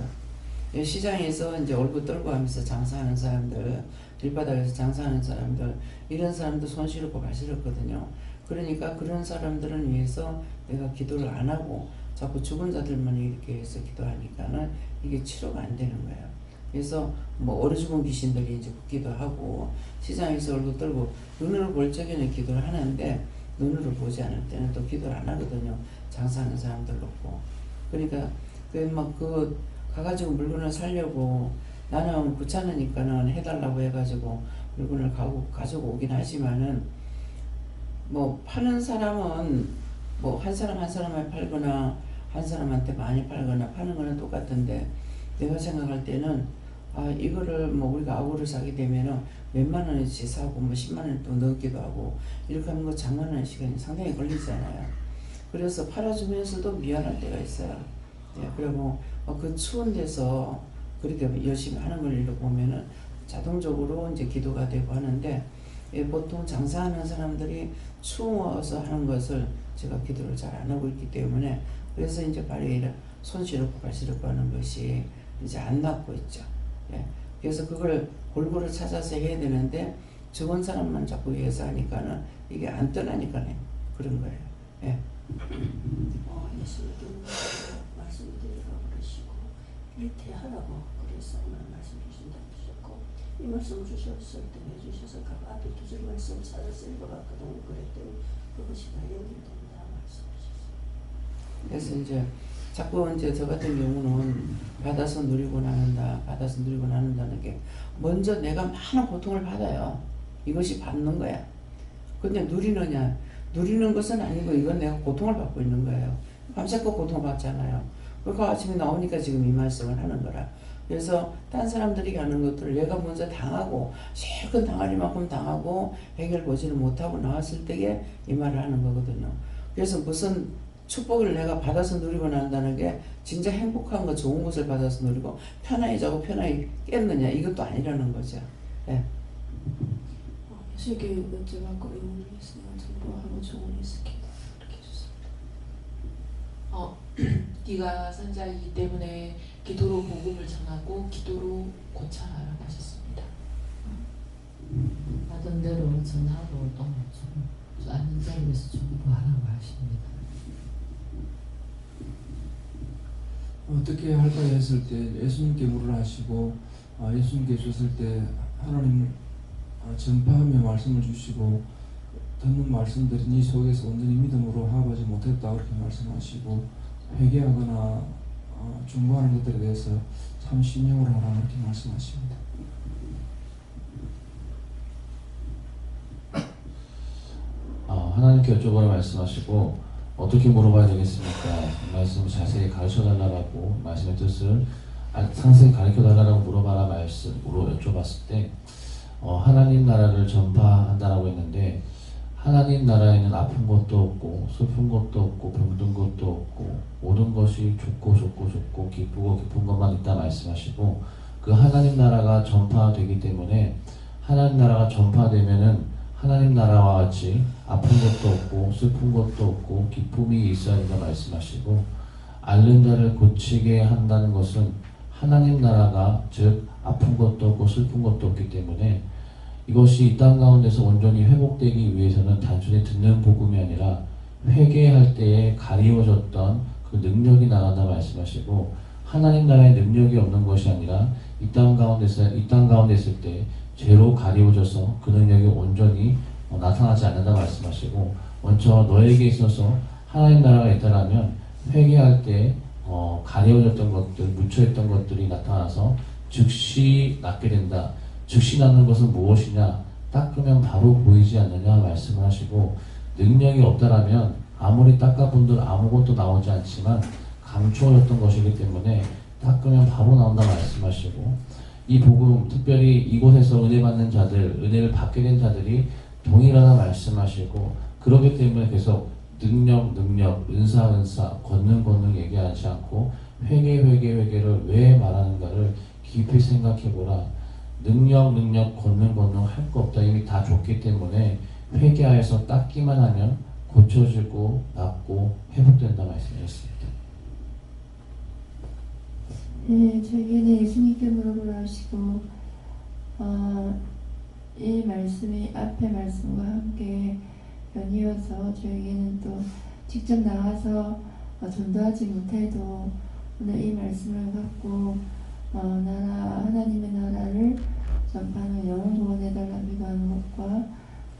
시장에서 이제 얼굴 떨고 하면서 장사하는 사람들, 길바닥에서 장사하는 사람들, 이런 사람들 손 시렵고 발 시렵거든요. 그러니까 그런 사람들을 위해서 내가 기도를 안 하고 자꾸 죽은 자들만 이렇게 해서 기도하니까는 이게 치료가 안 되는 거예요. 그래서 뭐 얼어 죽은 귀신들이 이제 붙기도 하고, 시장에서 얼굴 떨고 눈으로 볼 적에는 기도를 하는데 눈으로 보지 않을 때는 또 기도를 안 하거든요. 장사하는 사람들 놓고. 그러니까 그 가가지고 물건을 사려고, 나는 귀찮으니까는 해달라고 해가지고 물건을 가지고 오긴 하지만은, 뭐 파는 사람은 뭐 한 사람 한 사람에 팔거나 한 사람한테 많이 팔거나 파는 거는 똑같은데, 내가 생각할 때는 이거를 뭐 우리가 아구를 사게 되면은 몇만 원씩 사고 뭐 10만 원 또 넣기도 하고 이렇게 하는 거 장만하는 시간이 상당히 걸리잖아요. 그래서 팔아주면서도 미안할 때가 있어요. 그리고 그 추운 데서 그렇게 열심히 하는 걸 이렇게 보면은 자동적으로 이제 기도가 되고 하는데, 보통 장사하는 사람들이 추워서 하는 것을 제가 기도를 잘 안 하고 있기 때문에, 그래서 이제 발이 손 시렵고 발 시렵고 하는 것이 이제 안 낫고 있죠. 그래서 그걸 골고루 찾아서 해야 되는데 죽은 사람만 자꾸 위해서 하니까는 이게 안 떠나니까 그런 거예요. 예수님께 말씀드리라고 그러시고 일태하라고 그래서 오늘 말씀 주신다고 하셨고, 이 말씀 주셨을 때 해주셔서 그 앞에 두 줄 말씀 찾아서 읽어봤거든요. 그랬더니 그것이 다 연결된다 말씀하셨어요. 그래서 이제 자꾸 이제 저 같은 경우는 받아서 누리고 나눈다, 받아서 누리고 나눈다는 게, 먼저 내가 많은 고통을 받아요. 이것이 받는 거야. 근데 누리는 것은 아니고 이건 내가 고통을 받고 있는 거예요. 밤새껏 고통받잖아요. 그러니까 아침에 나오니까 지금 이 말씀을 하는 거라. 그래서 딴 사람들이 하는 것들을 내가 먼저 당하고 실컷 당할 만큼 당하고 해결 보지를 못하고 나왔을 때에 이 말을 하는 거거든요. 그래서 무슨 축복을 내가 받아서 누리고 난다는 게 진짜 행복한 거, 좋은 것을 받아서 누리고 편하게 자고 편하게 깼느냐, 이것도 아니라는 거죠. 예수님께 여쭤봤고 의문이 있으면 전도하고 조언이 있습니다. 이렇게 해주셨습니다. 네가 선자이기 때문에 기도로 복음을 전하고 기도로 고쳐라라고 하셨습니다. 받은 대로 전하고 또 아는 자리에서 전도하라고 하십니다. 어떻게 할까 했을 때 예수님께 물으라 하시고, 예수님께 주셨을 때 하나님 전파하며 말씀을 주시고, 듣는 말씀들이 네 속에서 온전히 믿음으로 합하지 못했다 그렇게 말씀하시고, 회개하거나 중보하는 것들에 대해서 참 신용을 하라 그렇게 말씀하십니다. 하나님께 여쭤보라 말씀하시고, 어떻게 물어봐야 되겠습니까? 말씀을 자세히 가르쳐달라고, 말씀의 뜻을 상세히 가르쳐달라고 물어봐라 말씀으로 여쭤봤을 때, 하나님 나라를 전파한다라고 했는데, 하나님 나라에는 아픈 것도 없고 슬픈 것도 없고 병든 것도 없고 모든 것이 좋고 기쁘고 기쁜 것만 있다 말씀하시고, 그 하나님 나라가 전파되기 때문에 하나님 나라가 전파되면은 하나님 나라와 같이 아픈 것도 없고 슬픈 것도 없고 기쁨이 있어야 된다 말씀하시고, 앓는 자를 고치게 한다는 것은 하나님 나라가, 즉 아픈 것도 없고 슬픈 것도 없기 때문에 이것이 이 땅 가운데서 온전히 회복되기 위해서는 단순히 듣는 복음이 아니라 회개할 때에 가리워졌던 그 능력이 나간다 말씀하시고, 하나님 나라의 능력이 없는 것이 아니라 이 땅 가운데 있을 때 죄로 가리워져서 그 능력이 온전히 나타나지 않는다 말씀하시고, 먼저 너에게 있어서 하나님 나라가 있다라면 회개할 때 가려졌던 것들, 묻혀있던 것들이 나타나서 즉시 낫게 된다. 즉시 낫는 것은 무엇이냐? 닦으면 바로 보이지 않느냐 말씀을 하시고, 능력이 없다라면 아무리 닦아본들 아무것도 나오지 않지만 감추어졌던 것이기 때문에 닦으면 바로 나온다 말씀하시고, 이 복음, 특별히 이곳에서 은혜 받는 자들, 은혜를 받게 된 자들이 동일하다 말씀하시고, 그렇기 때문에 계속 능력, 은사, 권능 얘기하지 않고 회개를 왜 말하는가를 깊이 생각해보라. 능력, 권능 할 거 없다. 이미 다 줬기 때문에 회개하여서 닦기만 하면 고쳐지고 낫고 회복된다 말씀하셨습니다. 네, 저에게는 예수님께 물어보라 하시고, 이 말씀이 앞에 말씀과 함께 연이어서 저에게는 또 직접 나가서 전도하지 못해도 오늘 이 말씀을 갖고 하나님의 나라를 전파하는 영혼 구원해달라 기도하는 것과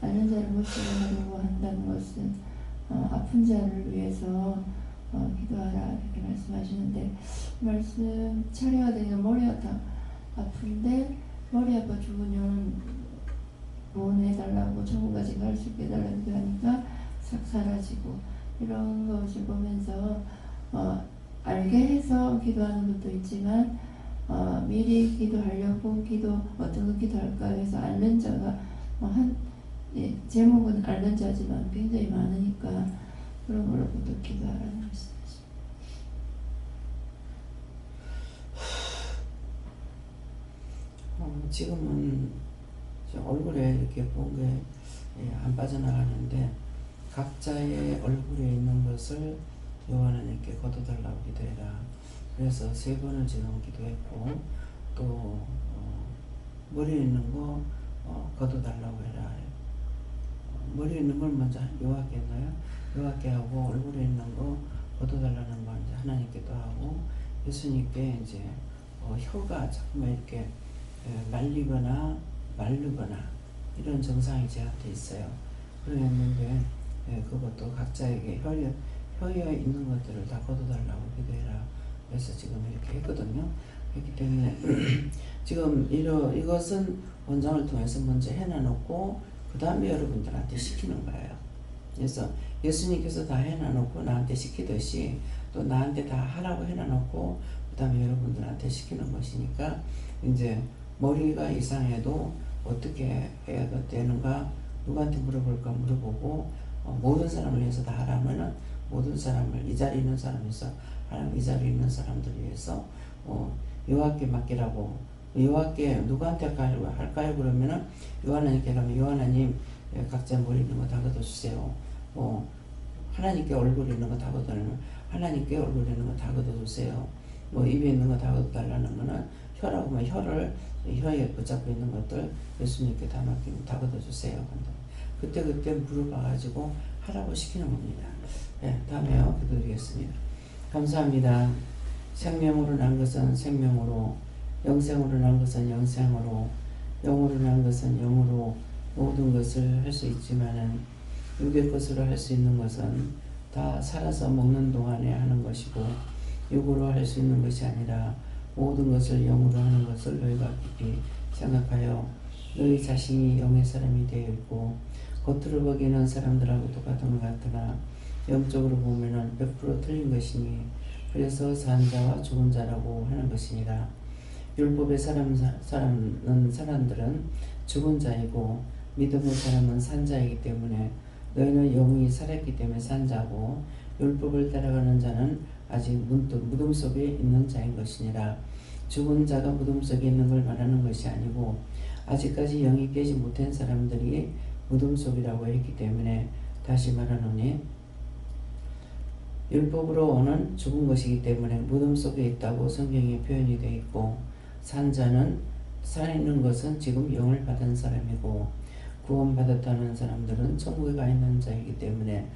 앓는 자를 고치게 하려고 한다는 것은 아픈 자를 위해서 기도하라 이렇게 말씀하시는데, 말씀 차례가 되면 머리가 다 아픈데 머리 아파 죽으면 구원해달라고 천국까지 갈 수 있게 해달라고 기도하니까 싹 사라지고, 이런 것을 보면서 알게 해서 기도하는 것도 있지만 미리 기도하려고 어떤 거 기도할까 해서 앓는 자가 제목은 앓는 자지만 굉장히 많으니까 그런 걸로부터 기도하라는 말씀이십니다. 지금은 얼굴에 이렇게 본 게 안 빠져나가는데, 각자의 얼굴에 있는 것을 여호와 하나님께 거둬달라고 기도해라. 그래서 3번을 지금 기도했고, 또 머리에 있는 거 거둬달라고 해라. 머리에 있는 걸 먼저 여호와께 했나요? 여호와께 하고, 얼굴에 있는 거 거둬달라는 걸 이제 하나님께도 하고, 예수님께 이제 혀가 자꾸만 이렇게 말리거나 마르거나 이런 증상이 제한테 있어요. 그랬는데 그것도 각자에게 혀에 있는 것들을 다 거둬달라고 기도해라. 그래서 지금 이렇게 했거든요. 그렇기 때문에 지금 이것은 원장을 통해서 먼저 해놔놓고 그 다음에 여러분들한테 시키는 거예요. 그래서 예수님께서 다 해놔놓고 나한테 시키듯이 또 나한테 다 하라고 해놔놓고 그 다음에 여러분들한테 시키는 것이니까, 이제 머리가 이상해도 어떻게 해야 되는가, 누구한테 물어볼까 물어보고, 모든 사람을 위해서 다 하라면은 모든 사람을, 이 자리에 있는 사람에서 하나님, 이 자리에 있는 사람들 위해서 여호와께 맡기라고. 여호와께 누구한테 할까요? 그러면은 여호와님께 가면, 여호와님 각자 머리 있는 거 다 걷어주세요. 하나님께 얼굴에 있는 거 다 걷어주면 하나님께 얼굴에 있는 거 다 걷어주세요. 입에 있는 거 다 걷어달라는 거는 혀라고 하면 혀에 붙잡고 있는 것들 예수님께 다 맡기면 다 걷어주세요. 그때 물어봐가지고 하라고 시키는 겁니다. 네, 다음에요. 기도드리겠습니다. 감사합니다. 생명으로 난 것은 생명으로, 영생으로 난 것은 영생으로, 영으로 난 것은 영으로 모든 것을 할 수 있지만은 육의 것으로 할 수 있는 것은 다 살아서 먹는 동안에 하는 것이고, 육으로 할 수 있는 것이 아니라 모든 것을 영으로 하는 것을 너희가 깊이 생각하여 너희 자신이 영의 사람이 되어 있고, 겉으로 보기에는 사람들하고 똑같은 것 같으나 영적으로 보면은 100% 틀린 것이니, 그래서 산 자와 죽은 자라고 하는 것이니라. 율법의 사람들은 죽은 자이고 믿음의 사람은 산 자이기 때문에 너희는 영이 살았기 때문에 산 자고, 율법을 따라가는 자는 아직 문득 무덤 속에 있는 자인 것이니라. 죽은 자가 무덤 속에 있는 걸 말하는 것이 아니고, 아직까지 영이 깨지 못한 사람들이 무덤 속이라고 했기 때문에 다시 말하노니, 율법으로 오는 죽은 것이기 때문에 무덤 속에 있다고 성경에 표현이 되어 있고, 산 자는, 살아있는 것은 지금 영을 받은 사람이고, 구원받았다는 사람들은 천국에 가 있는 자이기 때문에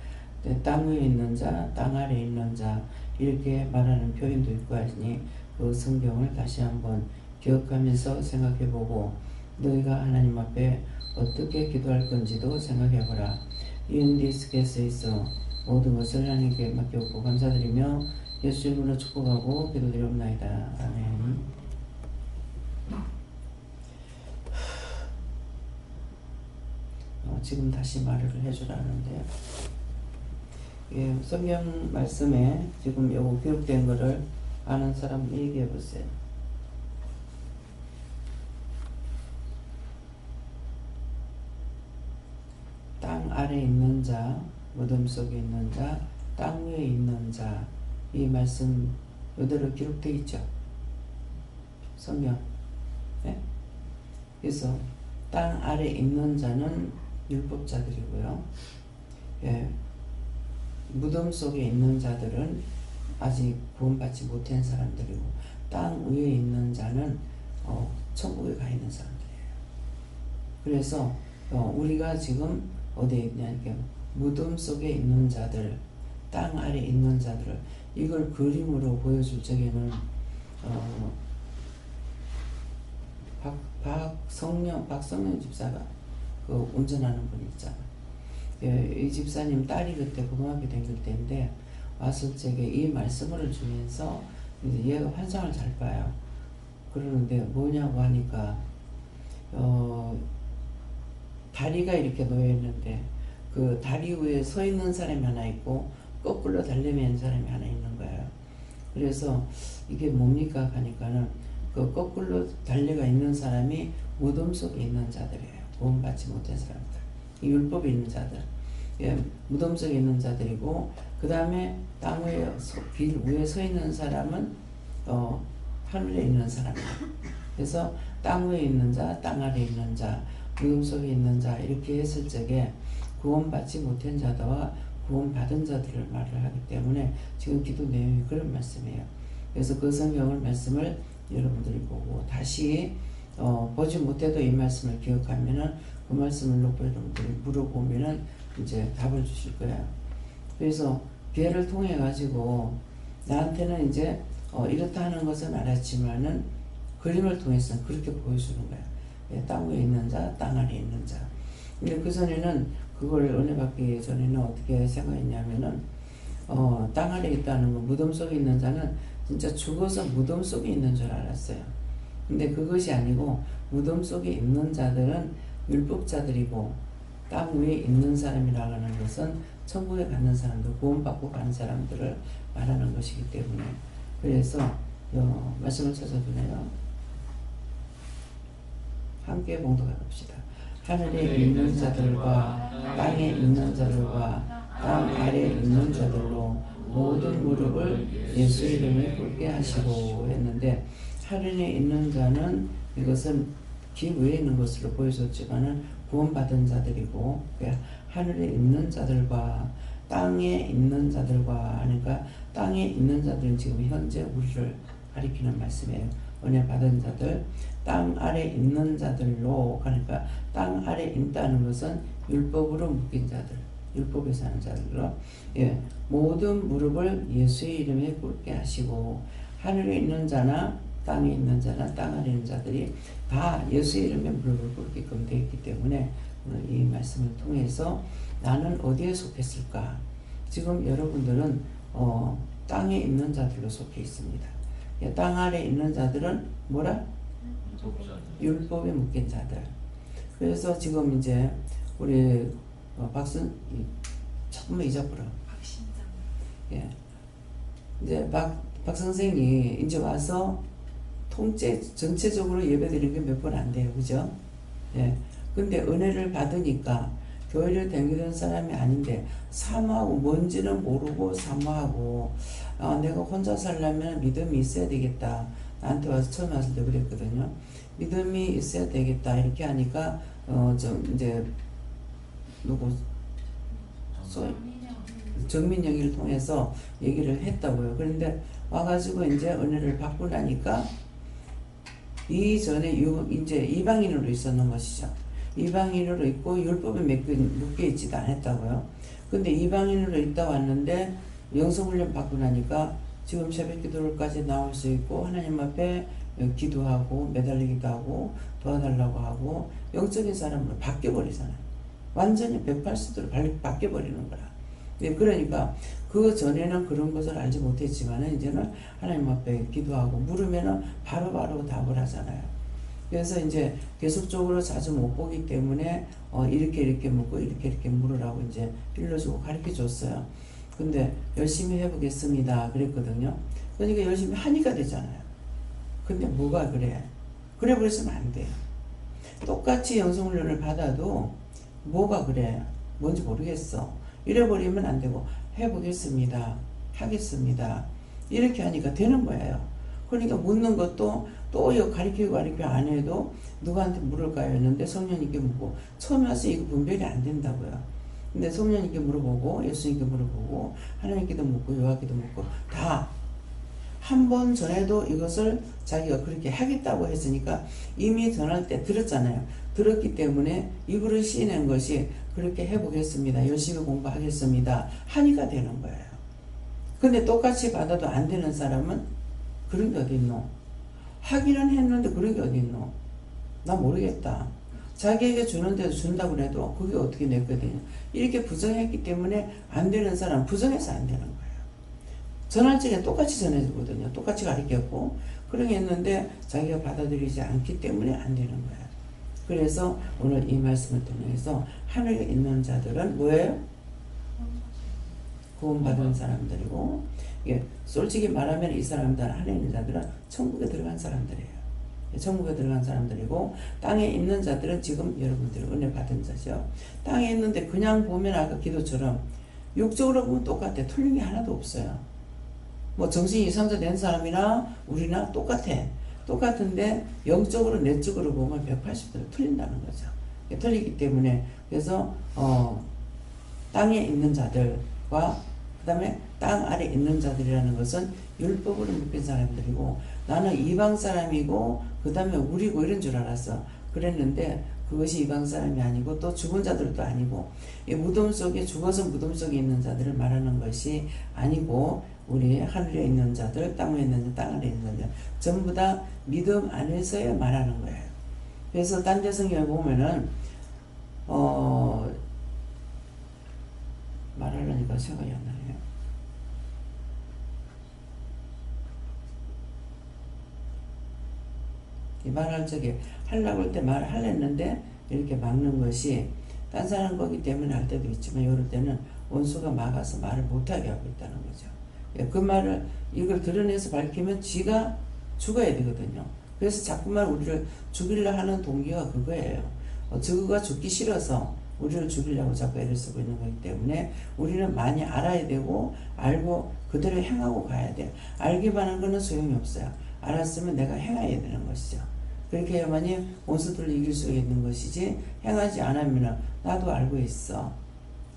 땅 위에 있는 자, 땅 아래에 있는 자 이렇게 말하는 표현도 있고 하시니, 그 성경을 다시 한번 기억하면서 생각해보고, 너희가 하나님 앞에 어떻게 기도할 건지도 생각해보라. In this case에서 모든 것을 하나님께 맡겼고 감사드리며 예수 이름으로 축복하고 기도드리옵나이다. 아멘. 지금 다시 말을 해주라는데, 예, 성경 말씀에 지금 요거 기록된 거를 아는 사람 얘기해 보세요. 땅 아래 있는 자, 무덤 속에 있는 자, 땅 위에 있는 자, 이 말씀 이대로 기록되어 있죠. 성경. 네? 그래서 땅 아래 있는 자는 율법자들이고요. 예, 무덤 속에 있는 자들은 아직 구원받지 못한 사람들이고, 땅 위에 있는 자는 천국에 가 있는 사람들이에요. 그래서 우리가 지금 어디에 있냐, 이렇게 무덤 속에 있는 자들, 땅 아래 있는 자들을 이걸 그림으로 보여줄 적에는 박성령 집사가 그 운전하는 분이 있잖아. 이 집사님 딸이 그때 고등학교 다닐 때인데 왔을 적에 이 말씀을 주면서 이제 얘가 환상을 잘 봐요. 그러는데 뭐냐고 하니까 다리가 이렇게 놓여 있는데 그 다리 위에 서 있는 사람이 하나 있고 거꾸로 달려있는 사람이 하나 있는 거예요. 그래서 이게 뭡니까 하니까는 그 거꾸로 달려가 있는 사람이 무덤 속에 있는 자들이에요. 구원받지 못한 사람들, 율법에 있는 자들, 예, 무덤 속에 있는 자들이고, 그 다음에 땅 위에 길 위에 서 있는 사람은 하늘에 있는 사람이에요. 그래서 땅 위에 있는 자, 땅 아래 있는 자, 무덤 속에 있는 자, 이렇게 했을 적에 구원받지 못한 자들과 구원받은 자들을 말을 하기 때문에 지금 기도 내용이 그런 말씀이에요. 그래서 그 성경을 말씀을 여러분들이 보고 다시 보지 못해도 이 말씀을 기억하면은 그 말씀을 놓고 여러분들이 물어보면은 이제 답을 주실 거예요. 그래서 비애를 통해 가지고 나한테는 이제 이렇다 하는 것은 알았지만은 그림을 통해서 그렇게 보여주는 거예요. 예, 땅 위에 있는 자, 땅 아래 있는 자. 근데 그 전에는 그걸 은혜 받기 전에는 어떻게 생각했냐면은 땅 아래 있다는 거, 무덤 속에 있는 자는 진짜 죽어서 무덤 속에 있는 줄 알았어요. 근데 그것이 아니고 무덤 속에 있는 자들은 율법자들이고 땅 위에 있는 사람이라고 하는 것은 천국에 가는 사람들, 구원받고 가는 사람들을 말하는 것이기 때문에, 그래서 말씀을 찾아보네요. 함께 봉독해 봅시다. 하늘에 있는 자들과 땅에 있는 자들과 땅 아래에 있는 자들로 모든 무릎을 예수 이름에 꿇게 하시고 했는데, 하늘에 있는 자는 이것은 길 위에 있는 것으로 보여줬지만은 구원받은 자들이고, 하늘에 있는 자들과 땅에 있는 자들과 하니까 땅에 있는 자들은 지금 현재 우리를 가리키는 말씀이에요. 은혜 받은 자들, 땅 아래 있는 자들로 하니까 땅 아래 있다는 것은 율법으로 묶인 자들, 율법에 사는 자들로, 예, 모든 무릎을 예수의 이름에 꿇게 하시고, 하늘에 있는 자나 땅에 있는 자나 땅 아래 있는 자들이 다 예수의 이름에 무릎을 꿇게끔 되어 있기 때문에 오늘 이 말씀을 통해서 나는 어디에 속했을까? 지금 여러분들은 땅에 있는 자들로 속해 있습니다. 예, 땅 아래 있는 자들은 뭐라? 율법에 묶인 자들. 그래서 지금 이제 우리 조금만 잊어버려. 박신장. 예. 이제 박 선생이 이제 와서 전체적으로 예배 드리는 게 몇 번 안 돼요. 그죠? 예. 근데 은혜를 받으니까 교회를 다니던 사람이 아닌데 사모하고 뭔지는 모르고 사모하고 내가 혼자 살려면 믿음이 있어야 되겠다. 나한테 와서 처음 왔을 때 그랬거든요. 믿음이 있어야 되겠다. 이렇게 하니까 이제 누구 정민영이를 통해서 얘기를 했다고요. 그런데 와가지고 이제 은혜를 받고 나니까 이전에 이제 이방인으로 있었는 것이죠. 이방인으로 있고 율법에 묶여 있지도 않았다고요. 근데 이방인으로 있다 왔는데 영성훈련 받고 나니까 지금 새벽기도를까지 나올 수 있고 하나님 앞에 기도하고 매달리기도 하고 도와달라고 하고 영적인 사람으로 바뀌어버리잖아요. 완전히 180도로 바뀌어버리는 거라. 그러니까 그 전에는 그런 것을 알지 못했지만 이제는 하나님 앞에 기도하고 물으면은 바로바로 답을 하잖아요. 그래서 이제 계속적으로 자주 못 보기 때문에 이렇게 묻고 이렇게 물으라고 이제 일러주고 가르쳐 줬어요. 근데 열심히 해보겠습니다 그랬거든요. 그러니까 열심히 하니까 되잖아요. 근데 뭐가 그래? 그래 버렸으면 안 돼요. 똑같이 영성훈련을 받아도 뭐가 그래? 뭔지 모르겠어. 이래버리면 안 되고 해보겠습니다. 하겠습니다. 이렇게 하니까 되는 거예요. 그러니까 묻는 것도 또 이거 가르치고 안 해도 누구한테 물을까요? 했는데 성령님께 묻고 처음에 와서 이거 분별이 안 된다고요. 근데 성령님께 물어보고 예수님께 물어보고 하나님께도 묻고 여호와께도 묻고 다 한 번 전에도 이것을 자기가 그렇게 하겠다고 했으니까 이미 전할 때 들었잖아요. 들었기 때문에 입으로 씌낸 것이 그렇게 해보겠습니다. 열심히 공부하겠습니다. 하니까 되는 거예요. 근데 똑같이 받아도 안 되는 사람은 그런 게 어디 있노? 하기는 했는데 그런 게 어디 있노? 나 모르겠다. 자기에게 주는데도 준다고 해도 그게 어떻게 냈거든요. 이렇게 부정했기 때문에 안 되는 사람 부정해서 안 되는 거예요. 전할 적에 똑같이 전해주거든요. 똑같이 가르쳤고 그렇게 했는데 자기가 받아들이지 않기 때문에 안 되는 거예요. 그래서 오늘 이 말씀을 통해서 하늘에 있는 자들은 뭐예요? 구원받은 사람들이고 이게 솔직히 말하면 이 사람들 하늘에 있는 자들은 천국에 들어간 사람들이에요. 천국에 들어간 사람들이고 땅에 있는 자들은 지금 여러분들이 은혜 받은 자죠. 땅에 있는데 그냥 보면 아까 기도처럼 육적으로 보면 똑같아. 틀린 게 하나도 없어요. 뭐 정신 이상자 된 사람이나 우리나 똑같아. 똑같은데 영적으로 내적으로 보면 180도로 틀린다는 거죠. 틀리기 때문에 그래서 땅에 있는 자들과 그 다음에 땅 아래 있는 자들이라는 것은 율법으로 묶인 사람들이고 나는 이방 사람이고 그 다음에 우리고 이런 줄 알았어. 그랬는데 그것이 이방 사람이 아니고 또 죽은 자들도 아니고 이 무덤 속에 죽어서 무덤 속에 있는 자들을 말하는 것이 아니고 우리 하늘에 있는 자들, 땅 위에 있는 자들, 땅 아래 있는 자들 전부 다 믿음 안에서야 말하는 거예요. 그래서 딴 데 성경을 보면은 말하려니까 생각이 안 나네요. 이 말할 적에 하려고 할 때 말을 하려는데 이렇게 막는 것이 딴 사람 거기 때문에 할 때도 있지만 이럴 때는 원수가 막아서 말을 못하게 하고 있다는 거죠. 그 말을 이걸 드러내서 밝히면 지가 죽어야 되거든요. 그래서 자꾸만 우리를 죽이려 하는 동기가 그거예요. 저거가 죽기 싫어서 우리를 죽이려고 자꾸 애를 쓰고 있는 거기 때문에 우리는 많이 알아야 되고 알고 그대로 행하고 가야 돼요. 알기만 한 거는 소용이 없어요. 알았으면 내가 행해야 되는 것이죠. 그렇게 해야만이 원수들을 이길 수 있는 것이지 행하지 않으면 나도 알고 있어.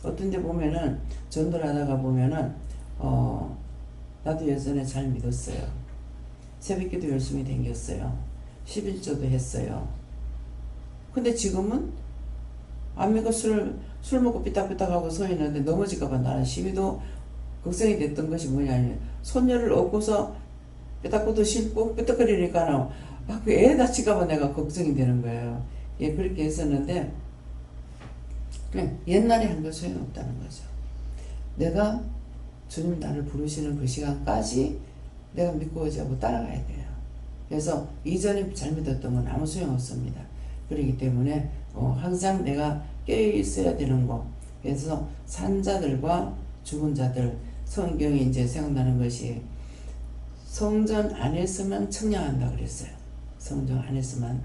어떤 데 보면은 전도를 하다가 보면은 나도 예전에 잘 믿었어요. 새벽기도 열심히 댕겼어요. 11조도 했어요. 근데 지금은 안 믿고 술 먹고 삐딱삐딱하고 서 있는데 넘어질까봐 나는 심히도 걱정이 됐던 것이 뭐냐면 손녀를 업고서 삐딱고도 신고 삐딱거리니까 그 애 다칠까봐 내가 걱정이 되는 거예요. 예, 그렇게 했었는데 그냥 옛날에 한 거 소용없다는 거죠. 내가 주님 나를 부르시는 그 시간까지 내가 믿고 오자고 따라가야 돼요. 그래서 이전에 잘 믿었던 건 아무 소용없습니다. 그렇기 때문에 항상 내가 깨어있어야 되는 거. 그래서 산 자들과 죽은 자들 성경에 이제 생각나는 것이 성전 안에서만 청량한다 그랬어요. 성전 안에서만.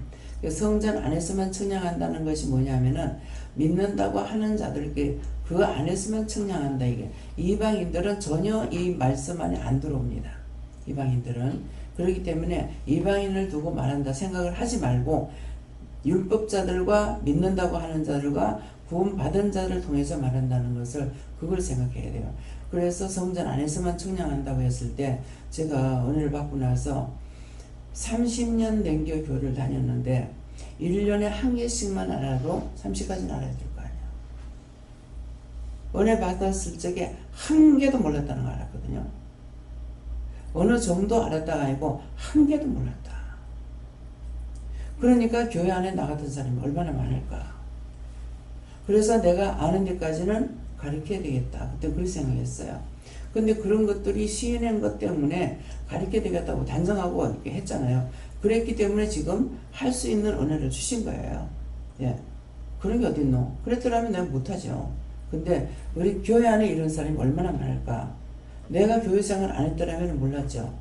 성전 안에서만 청량한다는 것이 뭐냐면은 믿는다고 하는 자들께 그 안에서만 청량한다. 이게 이방인들은 전혀 이 말씀 안에 안 들어옵니다. 이방인들은. 그렇기 때문에 이방인을 두고 말한다 생각을 하지 말고 율법자들과 믿는다고 하는 자들과 구원받은 자를 통해서 말한다는 것을 그걸 생각해야 돼요. 그래서 성전 안에서만 청량한다고 했을 때 제가 은혜를 받고 나서 30년 냉교 교를 다녔는데 1년에 한 개씩만 알아도 30까지는 알아야 될 거 아니야. 은혜 받았을 적에 한 개도 몰랐다는 걸 알았거든요. 어느 정도 알았다가 아니고 한 개도 몰랐다. 그러니까 교회 안에 나 같은 사람이 얼마나 많을까. 그래서 내가 아는 데까지는 가르쳐야 되겠다. 그때 그렇게 생각했어요. 근데 그런 것들이 시인한 것 때문에 가르쳐야 되겠다고 단정하고 이렇게 했잖아요. 그랬기 때문에 지금 할 수 있는 은혜를 주신 거예요. 예. 그런 게 어딨노? 그랬더라면 내가 못하죠. 근데 우리 교회 안에 이런 사람이 얼마나 많을까? 내가 교회 생활 안 했더라면 몰랐죠.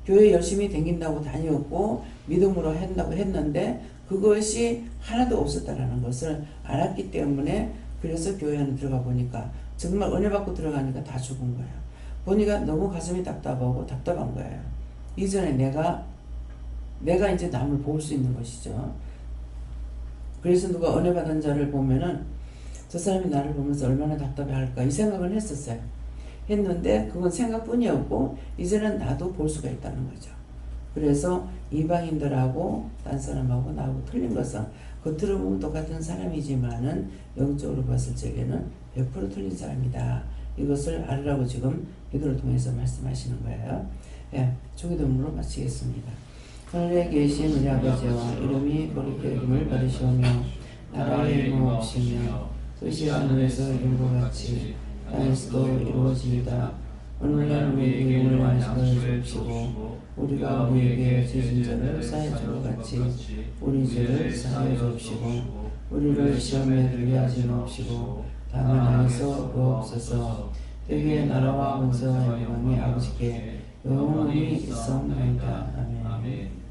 교회 열심히 다닌다고 다녔고 믿음으로 한다고 했는데 그것이 하나도 없었다라는 것을 알았기 때문에 그래서 교회 안에 들어가 보니까 정말 은혜 받고 들어가니까 다 죽은 거예요. 보니까 너무 가슴이 답답하고 답답한 거예요. 이전에 내가 이제 남을 볼 수 있는 것이죠. 그래서 누가 은혜 받은 자를 보면은 저 사람이 나를 보면서 얼마나 답답해 할까 이 생각을 했었어요. 했는데 그건 생각뿐이었고 이제는 나도 볼 수가 있다는 거죠. 그래서 이방인들하고 딴 사람하고 나하고 틀린 것은 겉으로 보면 똑같은 사람이지만은 영적으로 봤을 적에는 100% 틀린 사람이다. 이것을 알으라고 지금 기도를 통해서 말씀하시는 거예요. 예, 주기도문으로 마치겠습니다. 하늘에 계신 우리 아버지와 이름이 거룩히 여김을 받으시오며 나라의 임하옵시며 뜻이 하늘에서 이룬 것 같이 땅에서도 이루어지이다. 오늘날 우리에게 용을 많이 주옵시고 우리가 우리에게 죄진 자를 사하여 준 것 같이 우리 죄를 사하여 주옵시고 우리를 시험에 들게 하지 마옵시고 다만 안에서 구하옵소서. 되게 나라와 권세와 영광이 아버지께 영원히 있사옵나이다. 아멘.